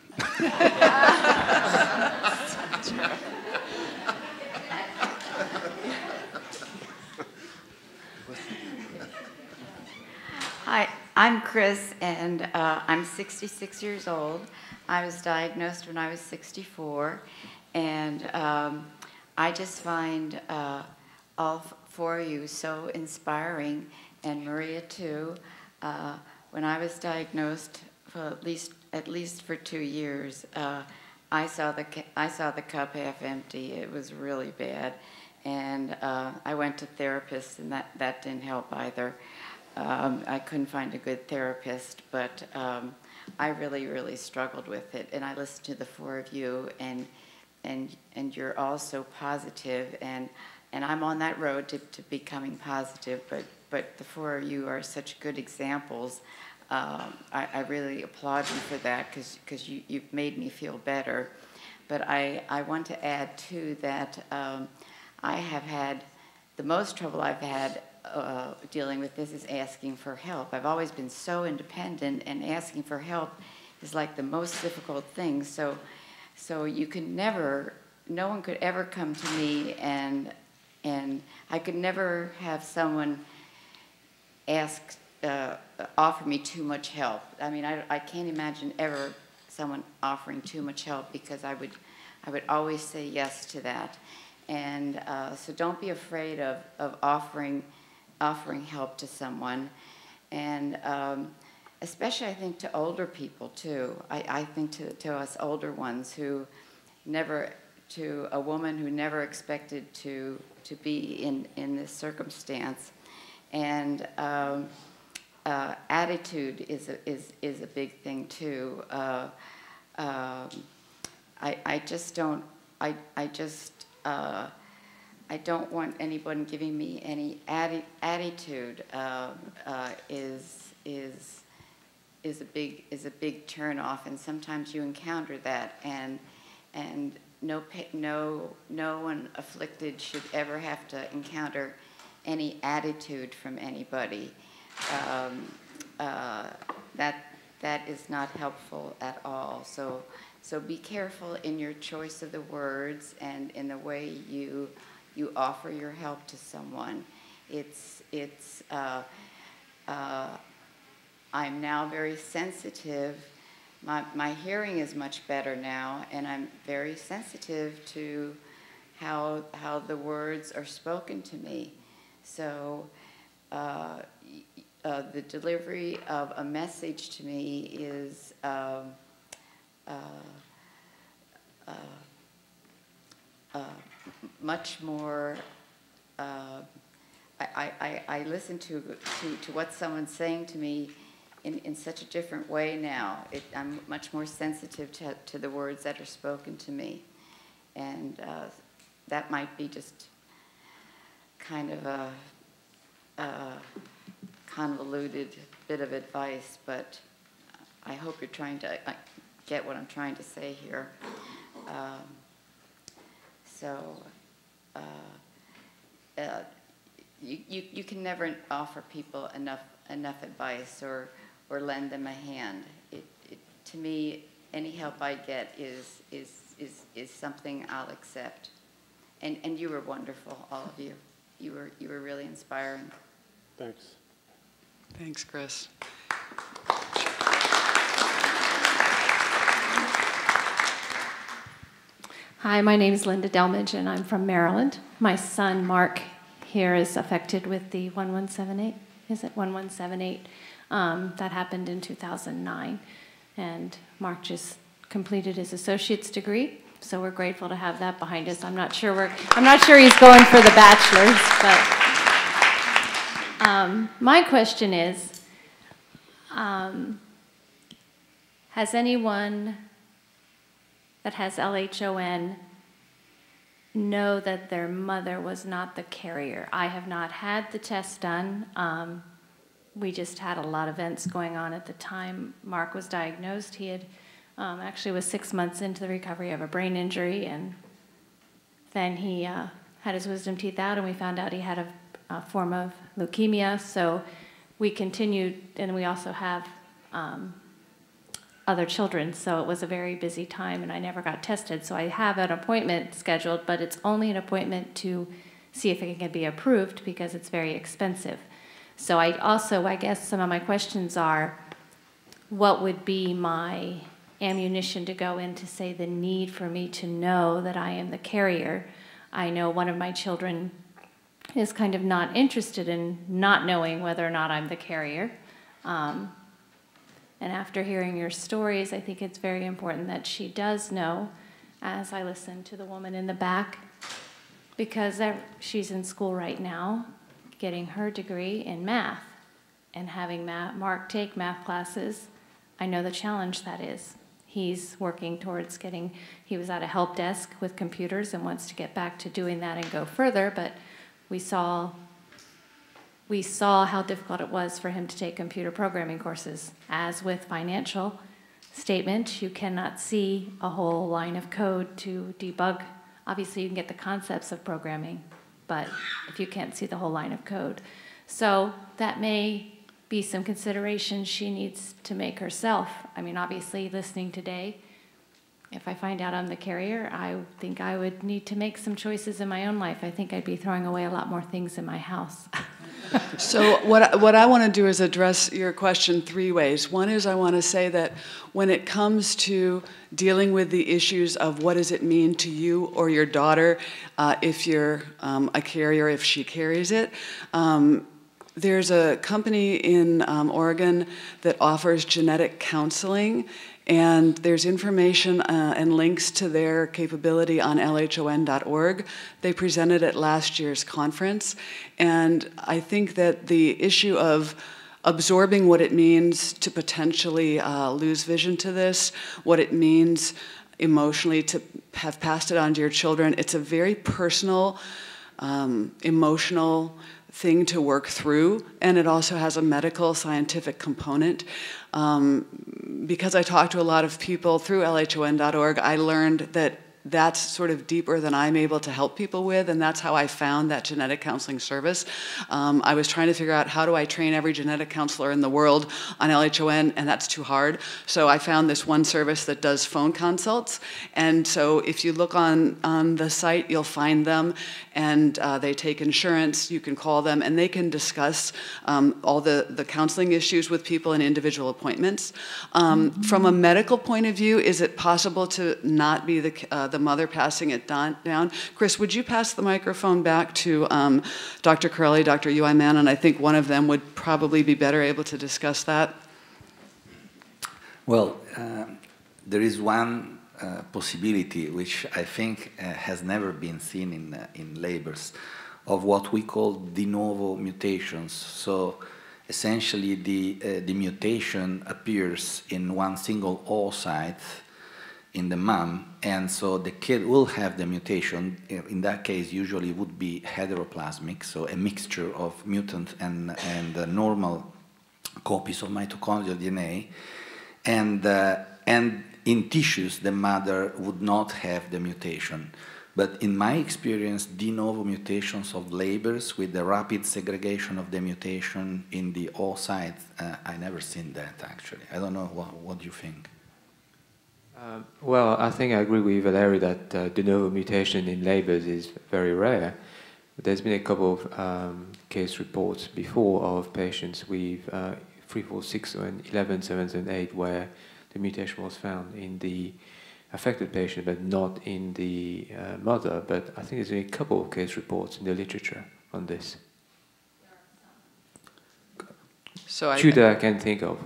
Hi, I'm Chris, and I'm 66 years old. I was diagnosed when I was 64, and I just find all four of you so inspiring, and Maria too. When I was diagnosed, for at least for 2 years, I saw the cup half empty. It was really bad, and I went to therapists, and that didn't help either. I couldn't find a good therapist, but I really struggled with it. And I listened to the four of you, and you're all so positive, and I'm on that road to becoming positive. But the four of you are such good examples. I really applaud you for that because you've made me feel better. But I want to add too that I have had the most trouble I've had dealing with this is asking for help. I've always been so independent, and asking for help is like the most difficult thing. So you can never, no one could ever come to me, and I could never have someone offer me too much help. I mean, I can't imagine ever someone offering too much help, because I would always say yes to that. And so don't be afraid of offering help to someone, and especially I think to older people too. I think to us older ones who to a woman who never expected to be in this circumstance, and attitude is a big thing too. I don't want anyone giving me any attitude. Is a big turn off, and sometimes you encounter that, and no one afflicted should ever have to encounter any attitude from anybody. That is not helpful at all. So be careful in your choice of the words and in the way you offer your help to someone. I'm now very sensitive. My hearing is much better now, and I'm very sensitive to how the words are spoken to me. So the delivery of a message to me is much more. I listen to what someone's saying to me in such a different way now. I'm much more sensitive to the words that are spoken to me, and that might be just kind of a convoluted bit of advice, but I hope you're trying to get what I'm trying to say here. You can never offer people enough advice or lend them a hand. To me, any help I get is something I'll accept. And you were wonderful, all of you. You were really inspiring. Thanks. Thanks, Chris. Hi, my name is Linda Delmage, and I'm from Maryland. My son, Mark, here is affected with the 1178. Is it 1178? That happened in 2009. And Mark just completed his associate's degree, so we're grateful to have that behind us. I'm not sure he's going for the bachelor's, but My question is, has anyone that has LHON know that their mother was not the carrier? I have not had the test done. We just had a lot of events going on at the time Mark was diagnosed. He had actually was 6 months into the recovery of a brain injury, and then he had his wisdom teeth out, and we found out he had a form of leukemia. So we continued, and we also have other children, so it was a very busy time, and I never got tested. So I have an appointment scheduled, but it's only an appointment to see if it can be approved because it's very expensive. So I guess some of my questions are, what would be my ammunition to go in to say the need for me to know that I am the carrier? I know one of my children is kind of not interested in not knowing whether or not I'm the carrier. And after hearing your stories, I think it's very important that she does know, as I listen to the woman in the back, because she's in school right now, getting her degree in math, and having Mark take math classes. I know the challenge that is. He's working towards he was at a help desk with computers and wants to get back to doing that and go further, but we saw how difficult it was for him to take computer programming courses. As with financial statement, you cannot see a whole line of code to debug. Obviously, you can get the concepts of programming, but if you can't see the whole line of code. So that may be some consideration she needs to make herself. I mean, obviously, listening today, if I find out I'm the carrier, I think I would need to make some choices in my own life. I think I'd be throwing away a lot more things in my house. So what I want to do is address your question three ways. One is I want to say that when it comes to dealing with the issues of what does it mean to you or your daughter if you're a carrier, if she carries it, there's a company in Oregon that offers genetic counseling, and there's information and links to their capability on LHON.org. They presented at last year's conference, and I think that the issue of absorbing what it means to potentially lose vision to this, what it means emotionally to have passed it on to your children, it's a very personal, emotional thing to work through, and it also has a medical scientific component. Because I talked to a lot of people through LHON.org, I learned that that's sort of deeper than I'm able to help people with, and that's how I found that genetic counseling service. I was trying to figure out how do I train every genetic counselor in the world on LHON, and that's too hard. So I found this one service that does phone consults, and so if you look on the site, you'll find them, and they take insurance. You can call them, and they can discuss all the counseling issues with people in individual appointments. From a medical point of view, is it possible to not be the mother passing it down? Chris, would you pass the microphone back to Dr. Curley, Dr. Ui Mann, and I think one of them would probably be better able to discuss that. Well, there is one possibility which I think has never been seen in labors of what we call de novo mutations. So essentially the mutation appears in one single oocyte in the mom, and so the kid will have the mutation. In that case, usually would be heteroplasmic, so a mixture of mutant and normal copies of mitochondrial DNA, and in tissues the mother would not have the mutation. But in my experience, de novo mutations of labors with the rapid segregation of the mutation in the oocyte, I never seen that actually. I don't know, what do you think? Well, I think I agree with Valerie that de novo mutation in labors is very rare. There's been a couple of case reports before of patients with 3, 4, 6, and 11, 7, and 8 where the mutation was found in the affected patient, but not in the mother. But I think there's been a couple of case reports in the literature on this. So Two that I can think of.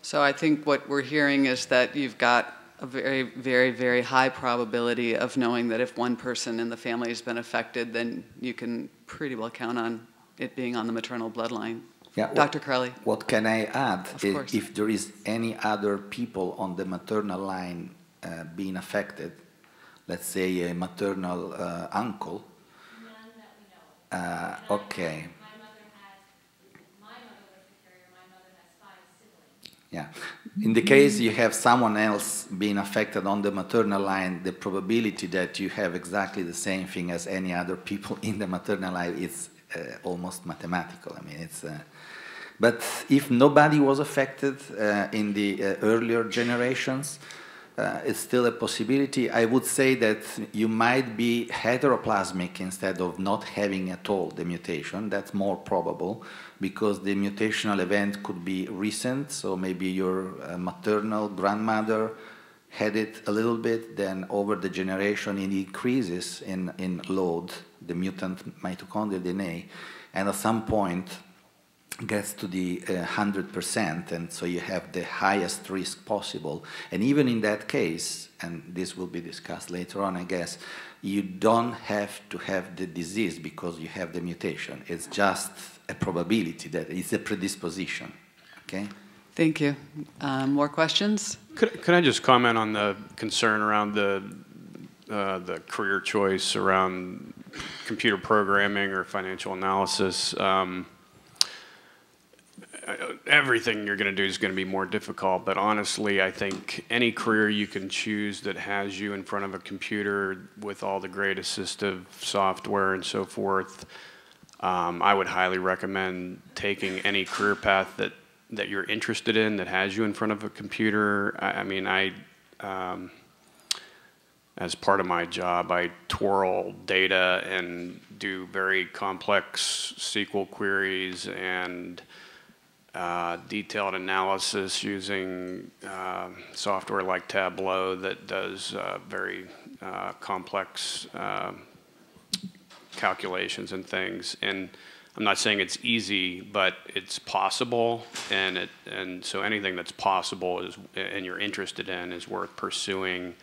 So I think what we're hearing is that you've got a very, very, very high probability of knowing that if one person in the family has been affected, then you can pretty well count on it being on the maternal bloodline. Yeah, Dr. Crowley. What can I add? Course. If there is any other people on the maternal line being affected, let's say a maternal uncle. None that we know of. Okay. My mother was the carrier. My mother has 5 siblings. Yeah. In the case you have someone else being affected on the maternal line, the probability that you have exactly the same thing as any other people in the maternal line is almost mathematical. I mean, it's. But if nobody was affected in the earlier generations, it's still a possibility. I would say that you might be heteroplasmic instead of not having at all the mutation. That's more probable because the mutational event could be recent. So maybe your maternal grandmother had it a little bit, then over the generation it increases in load, the mutant mitochondrial DNA, and at some point gets to the 100%, and so you have the highest risk possible. And even in that case, and this will be discussed later on, I guess, you don't have to have the disease because you have the mutation. It's just a probability that it's a predisposition, okay? Thank you. More questions? Could I just comment on the concern around the career choice around computer programming or financial analysis? Everything you're going to do is going to be more difficult, but honestly, I think any career you can choose that has you in front of a computer with all the great assistive software and so forth, I would highly recommend taking any career path that you're interested in that has you in front of a computer. I mean, as part of my job, I twirl data and do very complex SQL queries and detailed analysis using software like Tableau that does very complex calculations and things. And I'm not saying it's easy, but it's possible. And so anything that's possible is, and you're interested in, is worth pursuing.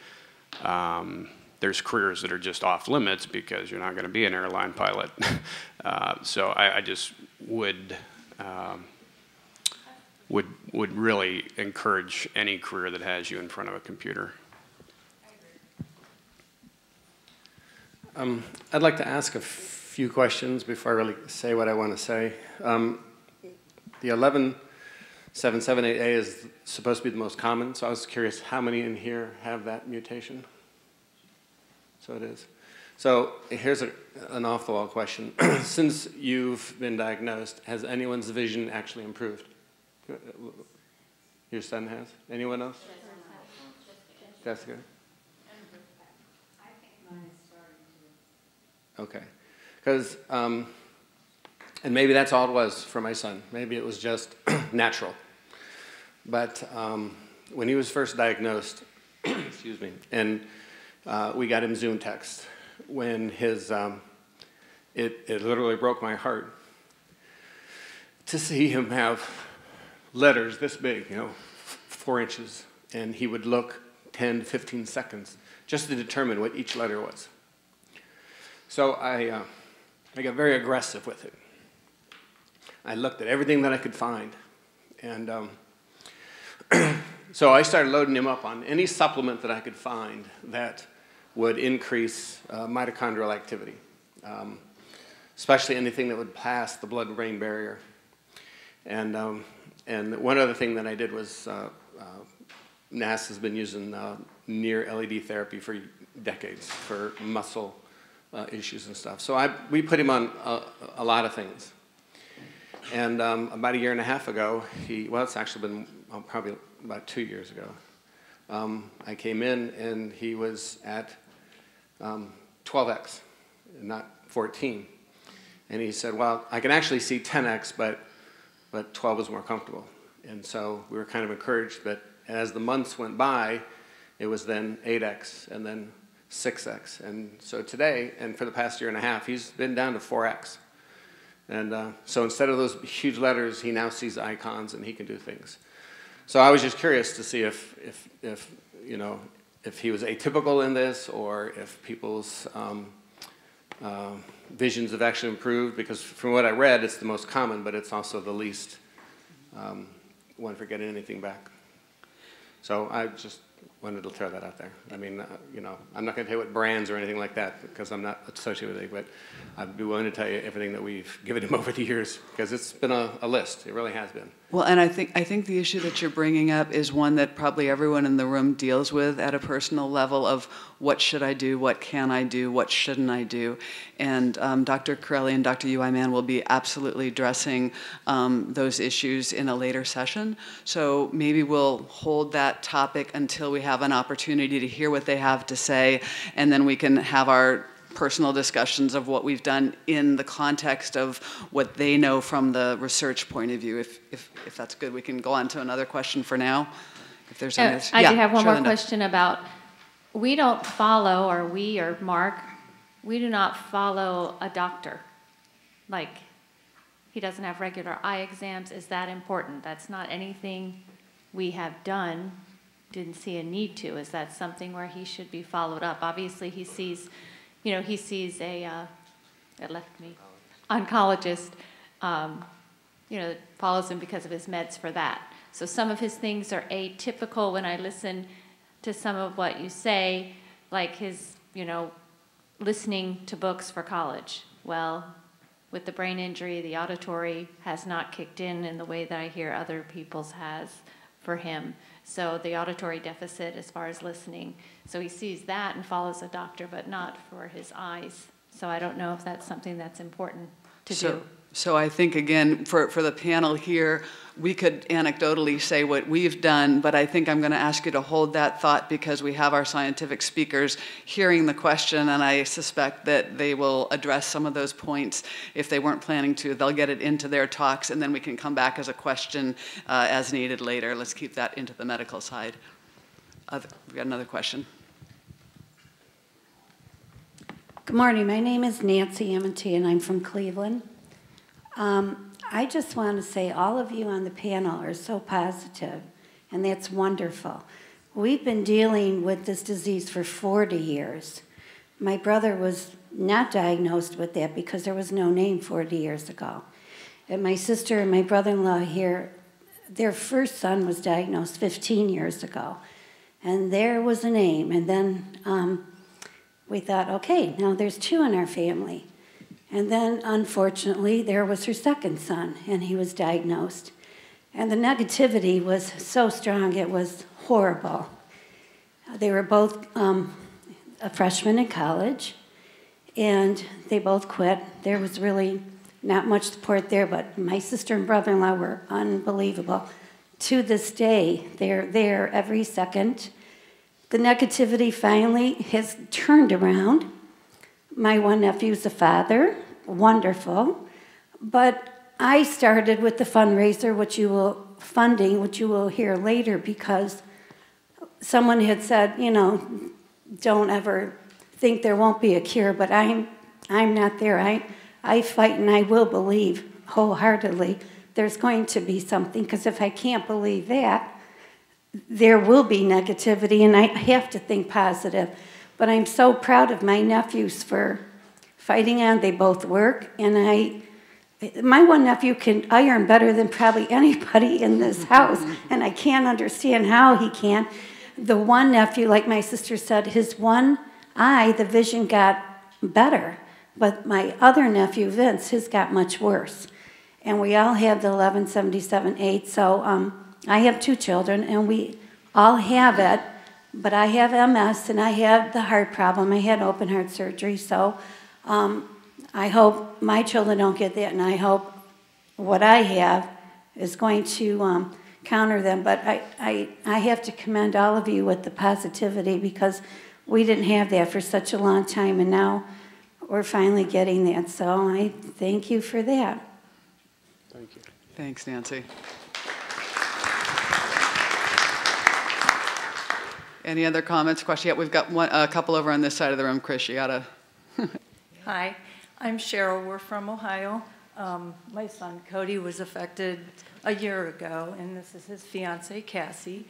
There's careers that are just off limits because you're not going to be an airline pilot. So I just would really encourage any career that has you in front of a computer. I'd like to ask a few questions before I really say what I want to say. The 11778A is supposed to be the most common, so I was curious how many in here have that mutation? So it is. So here's an off-the-wall question. Since you've been diagnosed, has anyone's vision actually improved? Your son has? Anyone else? Jessica? I think mine is starting to. Okay. Because, and maybe that's all it was for my son. Maybe it was just natural. But when he was first diagnosed, excuse me, and we got him Zoom text, when his, it literally broke my heart to see him have letters this big, 4 inches, and he would look 10 to 15 seconds just to determine what each letter was. So I got very aggressive with it. I looked at everything that I could find, and so I started loading him up on any supplement that I could find that would increase mitochondrial activity, especially anything that would pass the blood-brain barrier. And one other thing that I did was NASA's been using near LED therapy for decades for muscle issues and stuff. So we put him on a lot of things. And about 1.5 years ago, well, it's actually been probably about 2 years ago, I came in and he was at 12x, not 14. And he said, well, I can actually see 10x, but 12 is more comfortable. And so we were kind of encouraged, but as the months went by, it was then 8x and then 6x. And so today, and for the past 1.5 years, he's been down to 4x. And so instead of those huge letters, he now sees icons and he can do things. So I was just curious to see if he was atypical in this, or if people's visions have actually improved, because from what I read, it's the most common, but it's also the least one for getting anything back. So I just wanted to throw that out there. I mean, you know, I'm not going to tell you what brands or anything like that, because I'm not associated with it, but I'd be willing to tell you everything that we've given him over the years, because it's been a list. It really has been. Well, and I think the issue that you're bringing up is one that probably everyone in the room deals with at a personal level of what should I do, what can I do, what shouldn't I do. And Dr. Corelli and Dr. Mann will be absolutely addressing those issues in a later session. So maybe we'll hold that topic until we have an opportunity to hear what they have to say, and then we can have our personal discussions of what we've done in the context of what they know from the research point of view. If that's good, we can go on to another question for now. If there's any, I do have one more Linda. question about, we don't follow, or we or Mark, we do not follow a doctor. Like, he doesn't have regular eye exams. Is that important? That's not anything we have done, didn't see a need to. Is that something where he should be followed up? Obviously, he sees, you know, he sees a, it left me, oncologist, you know, that follows him because of his meds for that. So some of his things are atypical when I listen to some of what you say, like his, you know, listening to books for college. Well, with the brain injury, the auditory has not kicked in the way that I hear other people's has for him. So the auditory deficit as far as listening. So he sees that and follows a doctor, but not for his eyes. So I don't know if that's something that's important to do. So I think, again, for the panel here, we could anecdotally say what we've done, but I think I'm going to ask you to hold that thought, because we have our scientific speakers hearing the question, and I suspect that they will address some of those points. If they weren't planning to, they'll get it into their talks, and then we can come back as a question as needed later. Let's keep that into the medical side. We've got another question. Good morning. My name is Nancy Amity, and I'm from Cleveland. I just want to say all of you on the panel are so positive, and that's wonderful. We've been dealing with this disease for 40 years. My brother was not diagnosed with that because there was no name 40 years ago. And my sister and my brother-in-law here, their first son was diagnosed 15 years ago. And there was a name. And then we thought, okay, now there's two in our family. And then, unfortunately, there was her second son, and he was diagnosed. And the negativity was so strong, it was horrible. They were both a freshman in college, and they both quit. There was really not much support there, but my sister and brother-in-law were unbelievable. To this day, they're there every second. The negativity finally has turned around. My one nephew's a father, wonderful. But I started with the fundraiser, which you will hear later, because someone had said, you know, don't ever think there won't be a cure, but I'm not there. I fight and I will believe wholeheartedly there's going to be something, because if I can't believe that, there will be negativity, and I have to think positive. But I'm so proud of my nephews for fighting on. They both work, and my one nephew can iron better than probably anybody in this house, and I can't understand how he can. The one nephew, like my sister said, his one eye, the vision got better, but my other nephew, Vince, his got much worse. And we all have the 1177-8, so I have two children, and we all have it. But I have MS, and I have the heart problem. I had open heart surgery, so I hope my children don't get that, and I hope what I have is going to counter them. But I have to commend all of you with the positivity, because we didn't have that for such a long time, and now we're finally getting that. So I thank you for that. Thank you. Thanks, Nancy. Any other comments, questions? Yeah, we've got a couple over on this side of the room. Chris, you gotta. Hi, I'm Cheryl. We're from Ohio. My son Cody was affected a year ago, and this is his fiancee, Cassie.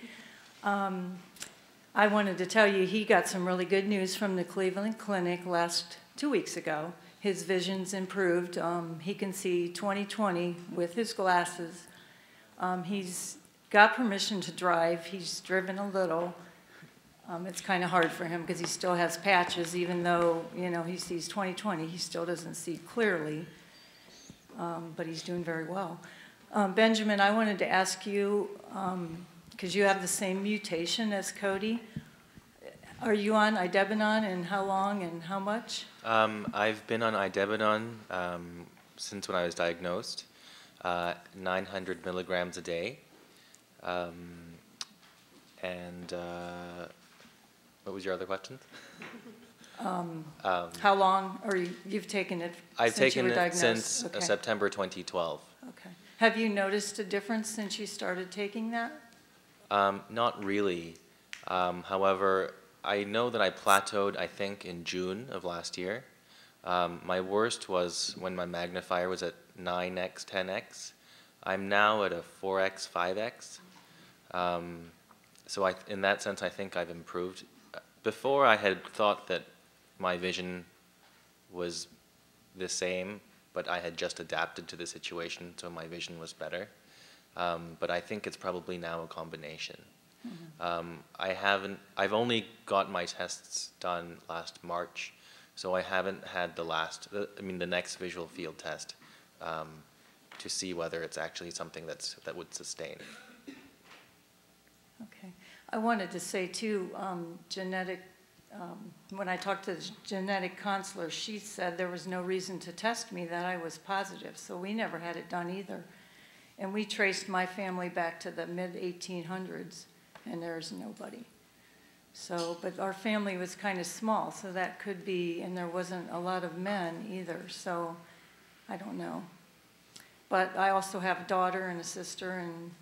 I wanted to tell you he got some really good news from the Cleveland Clinic last 2 weeks ago. His vision's improved. He can see 20/20 with his glasses. He's got permission to drive. He's driven a little. It's kind of hard for him because he still has patches, even though, he sees 20/20. He still doesn't see clearly, but he's doing very well. Benjamin, I wanted to ask you, because you have the same mutation as Cody, are you on idebenone, and how long and how much? I've been on idebenone since when I was diagnosed, 900 milligrams a day. What was your other question? How long, or you've taken it I've since you were taken it diagnosed? since Okay. September 2012. Okay. Have you noticed a difference since you started taking that? Not really. However, I know that I plateaued, I think, in June of last year. My worst was when my magnifier was at 9x, 10x. I'm now at a 4x, 5x. So in that sense, I think I've improved. Before, I had thought that my vision was the same, but I had just adapted to the situation, so my vision was better. But I think it's probably now a combination. Mm-hmm. I've only got my tests done last March, so I haven't had the next visual field test to see whether it's actually something that would sustain. Okay. I wanted to say too, when I talked to the genetic counselor, she said there was no reason to test me, that I was positive, so we never had it done either. And we traced my family back to the mid-1800s, and there's nobody. So, but our family was kind of small, so that could be, and there wasn't a lot of men either, so I don't know. But I also have a daughter and a sister and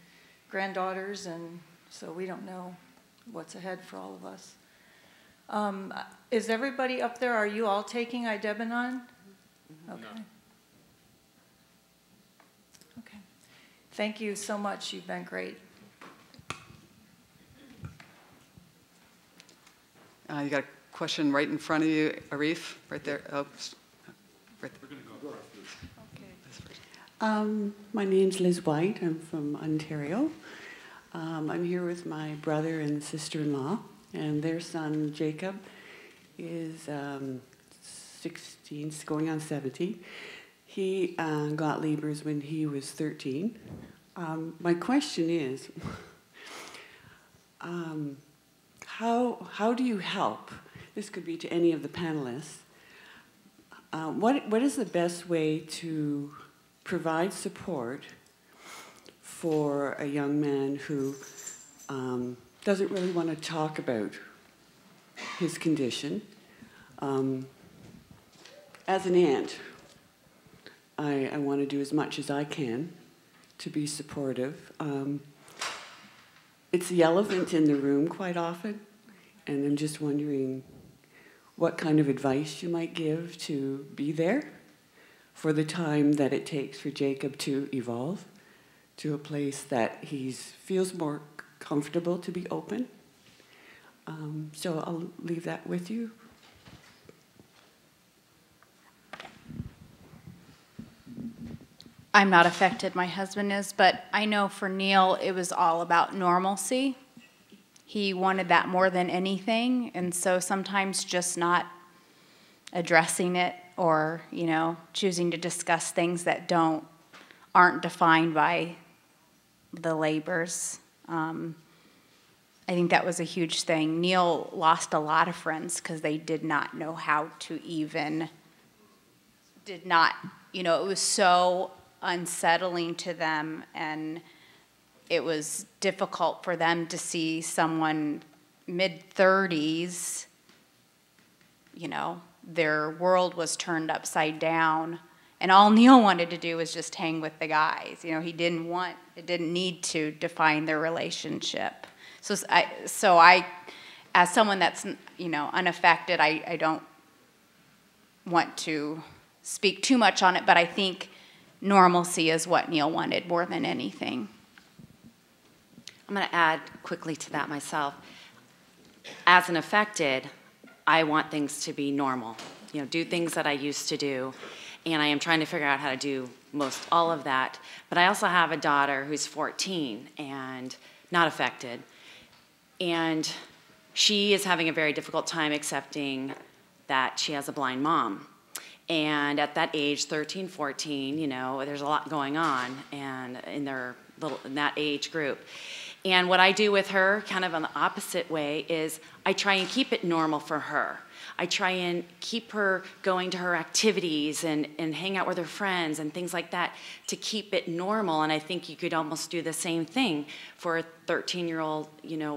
granddaughters, and so we don't know what's ahead for all of us. Is everybody up there, are you all taking idebenone? Okay. No. Okay. Thank you so much. You've been great. You got a question right in front of you, Arif, right there. Oh, right there. My name's Liz White. I'm from Ontario. I'm here with my brother and sister-in-law, and their son, Jacob, is 16, going on 17. He got Leber's when he was 13. My question is, how do you help? This could be to any of the panelists. What is the best way to provide support for a young man who doesn't really want to talk about his condition? As an aunt, I want to do as much as I can to be supportive. It's the elephant in the room quite often, and I'm just wondering what kind of advice you might give to be there for the time that it takes for Jacob to evolve to a place that he feels more comfortable to be open. So I'll leave that with you. I'm not affected, my husband is, but I know for Neil it was all about normalcy. He wanted that more than anything, and so sometimes just not addressing it or, choosing to discuss things that aren't defined by the labors. I think that was a huge thing. Neil lost a lot of friends because they did not know how to it was so unsettling to them, and it was difficult for them to see someone mid-30s, their world was turned upside down, and all Neil wanted to do was just hang with the guys. It didn't need to define their relationship. So I, as someone that's, unaffected, I don't want to speak too much on it, but I think normalcy is what Neil wanted more than anything. I'm going to add quickly to that myself. As an affected, I want things to be normal. do things that I used to do, and I am trying to figure out how to do most all of that. But I also have a daughter who's 14 and not affected, and she is having a very difficult time accepting that she has a blind mom. And at that age, 13, 14, there's a lot going on and in that age group. And what I do with her, kind of on the opposite way, is I try and keep it normal for her. I try and keep her going to her activities and hang out with her friends and things like that to keep it normal. And I think you could almost do the same thing for a 13-year-old,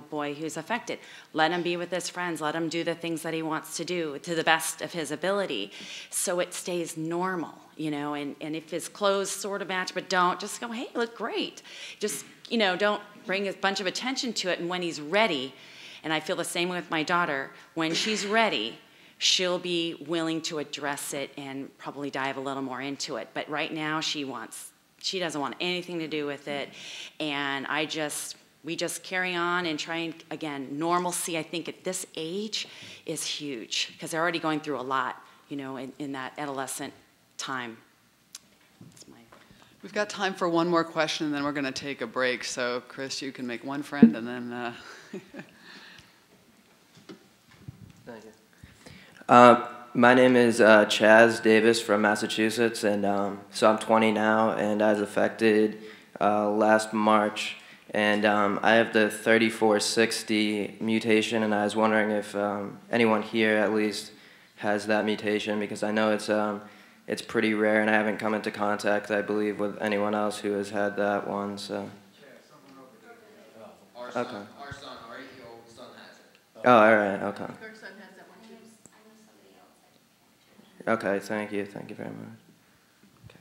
boy who's affected. Let him be with his friends. Let him do the things that he wants to do to the best of his ability, so it stays normal. And if his clothes sort of match but don't, just go, hey, you look great. Just don't bring a bunch of attention to it. And when he's ready, and I feel the same way with my daughter, when she's ready, she'll be willing to address it and probably dive a little more into it. But right now, she doesn't want anything to do with it. And we just carry on and try and, again, normalcy, I think at this age is huge because they're already going through a lot, in that adolescent time. We've got time for one more question, and then we're going to take a break. So, Chris, you can make one friend, and then... Thank you. My name is Chaz Davis from Massachusetts, and so I'm 20 now, and I was affected last March, and I have the 3460 mutation, and I was wondering if anyone here at least has that mutation, because I know it's pretty rare, and I haven't come into contact, I believe, with anyone else who has had that one. So. Our son, our 8-year-old son has it. Oh, all right. Okay. Okay, thank you very much. Okay.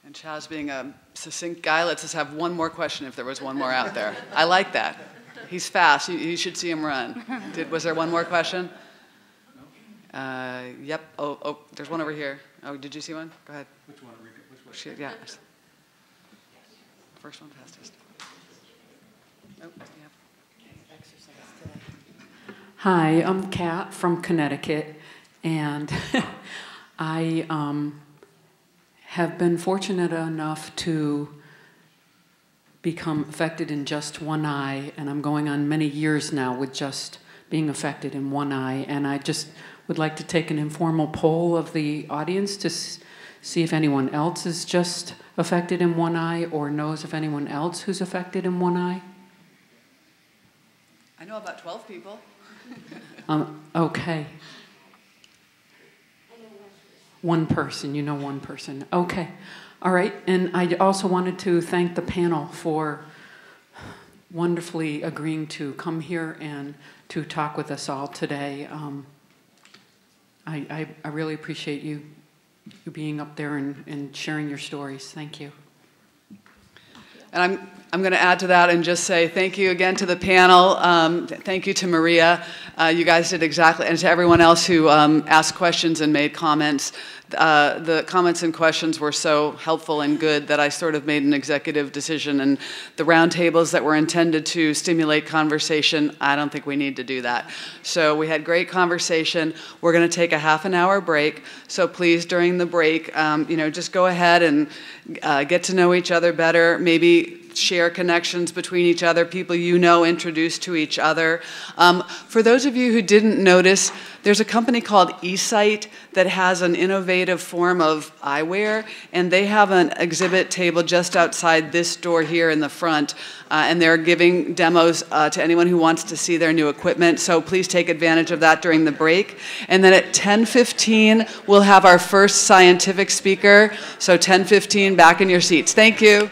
And Chaz, being a succinct guy, lets us have one more question if there was one more out there. I like that. He's fast. You should see him run. Was there one more question? Yep. Oh, there's one over here. Oh, did you see one? Go ahead. Which one? Which one? Yeah. First one, fastest. Nope. Yep. Hi, I'm Kat from Connecticut, and I have been fortunate enough to become affected in just one eye, and I'm going on many years now with just being affected in one eye, and I just would like to take an informal poll of the audience to see if anyone else is just affected in one eye or knows of anyone else who's affected in one eye. I know about 12 people. Okay. One person, one person. Okay. All right. And I also wanted to thank the panel for wonderfully agreeing to come here and to talk with us all today. I really appreciate you being up there and sharing your stories. Thank you. And I'm going to add to that and just say thank you again to the panel. Thank you to Maria. You guys did exactly, and to everyone else who asked questions and made comments. The comments and questions were so helpful and good that I sort of made an executive decision, and the roundtables that were intended to stimulate conversation, I don't think we need to do that. So we had great conversation. We're going to take a half-an-hour break, so please, during the break, just go ahead and get to know each other better, maybe share connections between each other, people introduce to each other. For those of you who didn't notice, there's a company called eSight that has an innovative form of eyewear, and they have an exhibit table just outside this door here in the front, and they're giving demos to anyone who wants to see their new equipment, so please take advantage of that during the break. And then at 10:15, we'll have our first scientific speaker, so 10:15, back in your seats. Thank you.